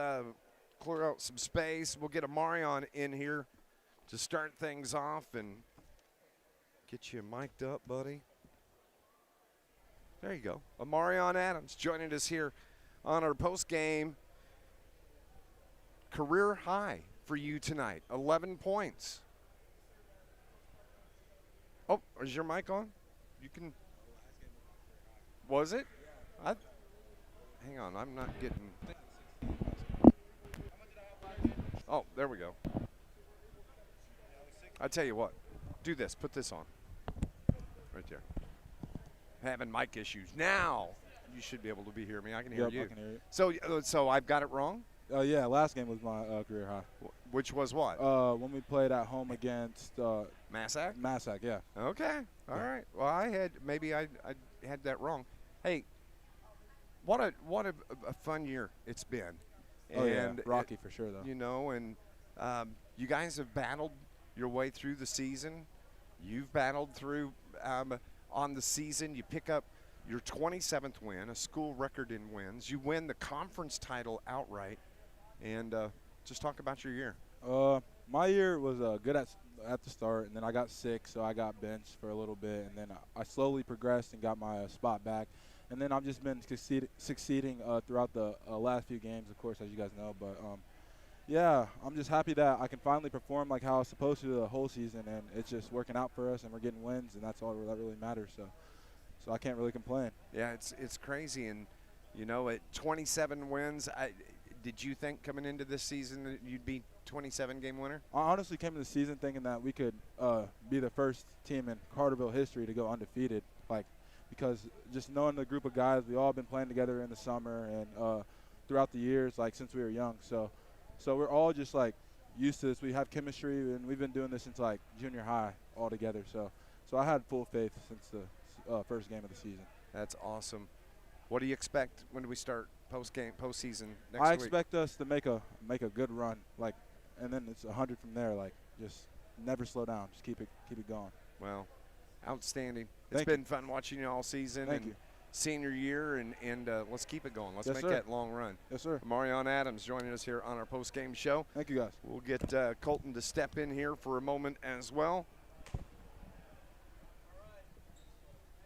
clear out some space. We'll get Amarion in here to start things off and get you mic'd up, buddy. There you go. Amarion Adams joining us here on our postgame. Career high for you tonight, 11 points. Oh, is your mic on? You can. Was it? Hang on, I'm not getting. Oh, there we go. I tell you what, do this. Put this on. Right there. Having mic issues. Now you should be able to hear me. I can hear you. I can hear you. So I've got it wrong? Yeah, last game was my career high. Which was what? When we played at home against Massac? Massac, yeah. Okay. All right. Well, I had that wrong. Hey, what a fun year it's been. Oh, yeah. Rocky for sure, though. You know, and you guys have battled your way through the season. You've battled through on the season. You pick up your 27th win, a school record in wins. You win the conference title outright. And just talk about your year. My year was good at the start, and then I got sick, so I got benched for a little bit, and then I slowly progressed and got my spot back. And then I've just been succeeding throughout the last few games, of course, as you guys know. But, yeah, I'm just happy that I can finally perform like how I was supposed to the whole season, and it's just working out for us, and we're getting wins, and that's all that really matters. So I can't really complain. Yeah, it's crazy. And, you know, at 27 wins, did you think coming into this season that you'd be 27-game winner? I honestly came into the season thinking that we could be the first team in Carterville history to go undefeated, because just knowing the group of guys, we all been playing together in the summer and throughout the years, since we were young. So we're all just used to this. We have chemistry, and we've been doing this since junior high all together. So I had full faith since the first game of the season. That's awesome. What do you expect when we start postseason next week? I expect us to make a good run, and then it's 100 from there. Just never slow down. Just keep it going. Well, outstanding. It's been fun watching you all season. Thank you. Senior year, and let's keep it going. Let's yes, make sir. that long run. Yes, sir. Marion Adams joining us here on our post-game show. Thank you, guys. We'll get Colton to step in here for a moment as well.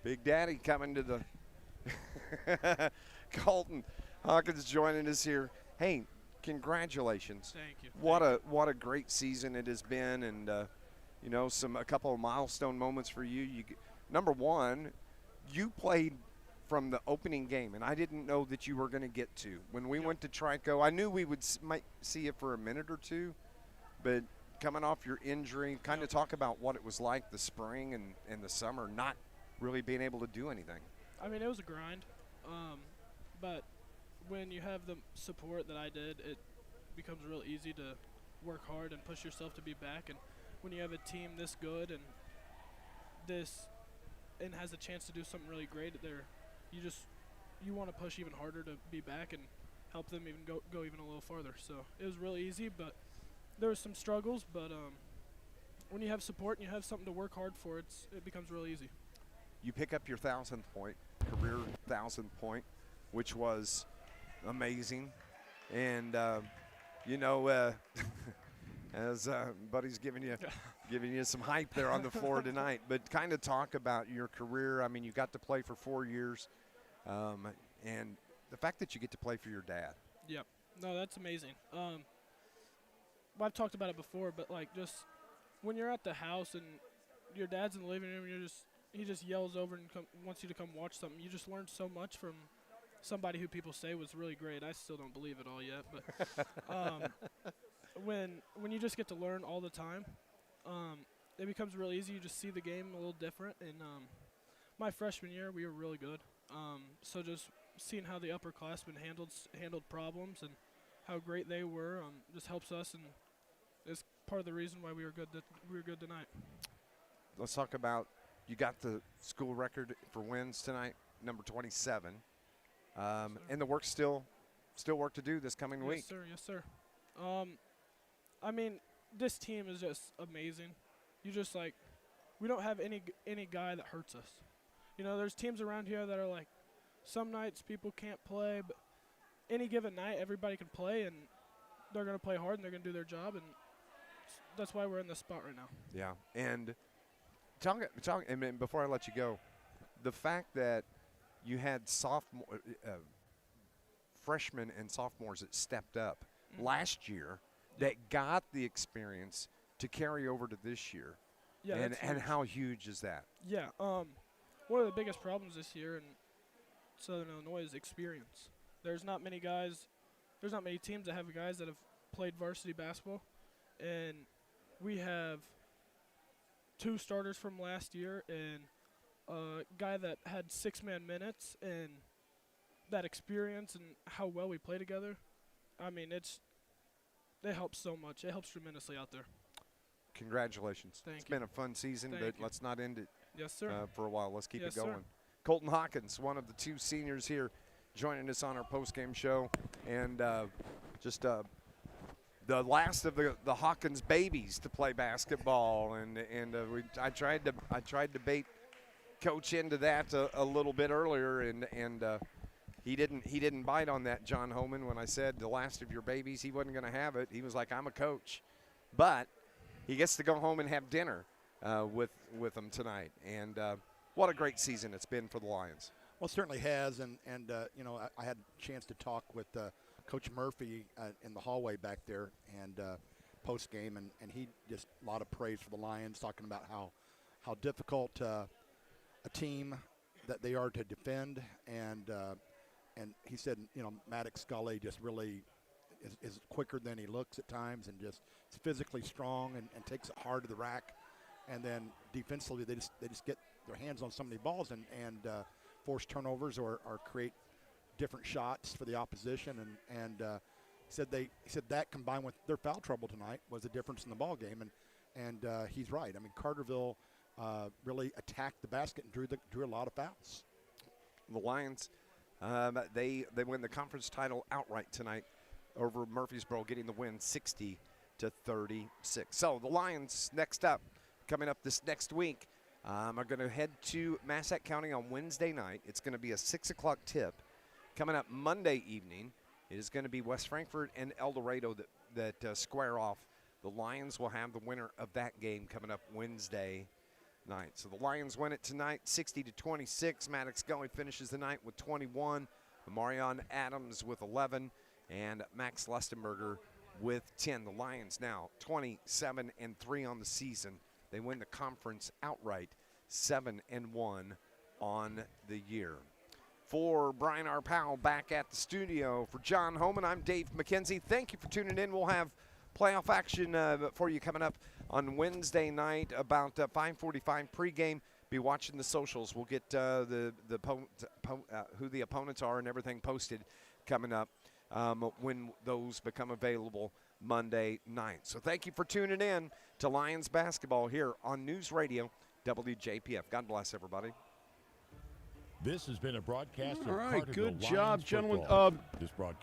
Big Daddy coming to the Colton Hawkins joining us here. Hey, congratulations. Thank you. What a great season it has been, and a couple of milestone moments for you. Number one, you played from the opening game, and I didn't know that you were going to get to. When we went to Trico, I knew we might see you for a minute or two, but coming off your injury, kind of talk about what it was like the spring and the summer, not really being able to do anything. I mean, it was a grind, but when you have the support that I did, it becomes real easy to work hard and push yourself to be back. And when you have a team this good and has a chance to do something really great there, you want to push even harder to be back and help them even go even a little farther. So it was really easy, but there was some struggles. But when you have support and you have something to work hard for, it becomes really easy. You pick up your 1,000th point, career 1,000th point, which was amazing. And as Buddy's giving you some hype there on the floor tonight, but kind of talk about your career. I mean, you got to play for 4 years, and the fact that you get to play for your dad. Yep. No, that's amazing. I've talked about it before, but just when you're at the house and your dad's in the living room, he just yells over and wants you to come watch something. You just learn so much from somebody who people say was really great. I still don't believe it all yet, but when you just get to learn all the time, it becomes real easy. You just see the game a little different. And my freshman year, we were really good. So just seeing how the upperclassmen handled problems and how great they were just helps us, and is part of the reason why we were good tonight. Let's talk about, you got the school record for wins tonight, number 27. And the work's still work to do this coming week. Yes, sir. I mean, this team is just amazing. We don't have any guy that hurts us. There's teams around here that are some nights people can't play, but any given night everybody can play, and they're going to play hard and they're going to do their job, and that's why we're in this spot right now. Yeah, and and before I let you go, the fact that you had freshmen and sophomores that stepped up last year that got the experience to carry over to this year. Yeah, and how huge is that? Yeah, one of the biggest problems this year, and Southern Illinois is experience. There's not many teams that have guys that have played varsity basketball, and we have 2 starters from last year and a guy that had 6-man minutes, and that experience and how well we play together. I mean, it helps so much. It helps tremendously out there. Congratulations. Thank It's you. been a fun season, Thank but you. let's not end it Yes, sir. for a while. Let's keep Yes, it going. sir. Colton Hawkins, one of the 2 seniors here, joining us on our postgame show. And just the last of the Hawkins babies to play basketball. And I tried to bait Coach into that a little bit earlier, and he didn't bite on that, John Homan, when I said the last of your babies. He wasn't going to have it. He was like, I'm a coach. But he gets to go home and have dinner with them tonight. And what a great season it's been for the Lions. Well, it certainly has, and you know, I had a chance to talk with Coach Murphy in the hallway back there and post game, and he just a lot of praise for the Lions, talking about how difficult a team that they are to defend, and he said, you know, Maddox Scully just really is quicker than he looks at times, and just is physically strong and takes it hard to the rack, and then defensively they just get their hands on so many balls and force turnovers or create different shots for the opposition, and he said that combined with their foul trouble tonight was the difference in the ball game, and he's right. I mean, Carterville really attacked the basket and drew a lot of fouls. The Lions, they win the conference title outright tonight over Murphysboro, getting the win 60-36. So the Lions next up, coming up this next week, are going to head to Massac County on Wednesday night. It's going to be a 6 o'clock tip. Coming up Monday evening, it is going to be West Frankfort and El Dorado that square off. The Lions will have the winner of that game coming up Wednesday night. So the Lions win it tonight, 60-26. Maddox Gully finishes the night with 21. Marion Adams with 11, and Max Lustenberger with 10. The Lions now 27-3 on the season. They win the conference outright, 7-1 on the year. For Brian R. Powell back at the studio, for John Homan, I'm Dave McKenzie. Thank you for tuning in. We'll have playoff action for you coming up on Wednesday night about 5:45 pregame. Be watching the socials. We'll get who the opponents are and everything posted coming up when those become available Monday night. So thank you for tuning in to Lions basketball here on News Radio WJPF. God bless everybody. This has been a broadcast All of right, Carterville good Lions job, gentlemen. football. This broadcast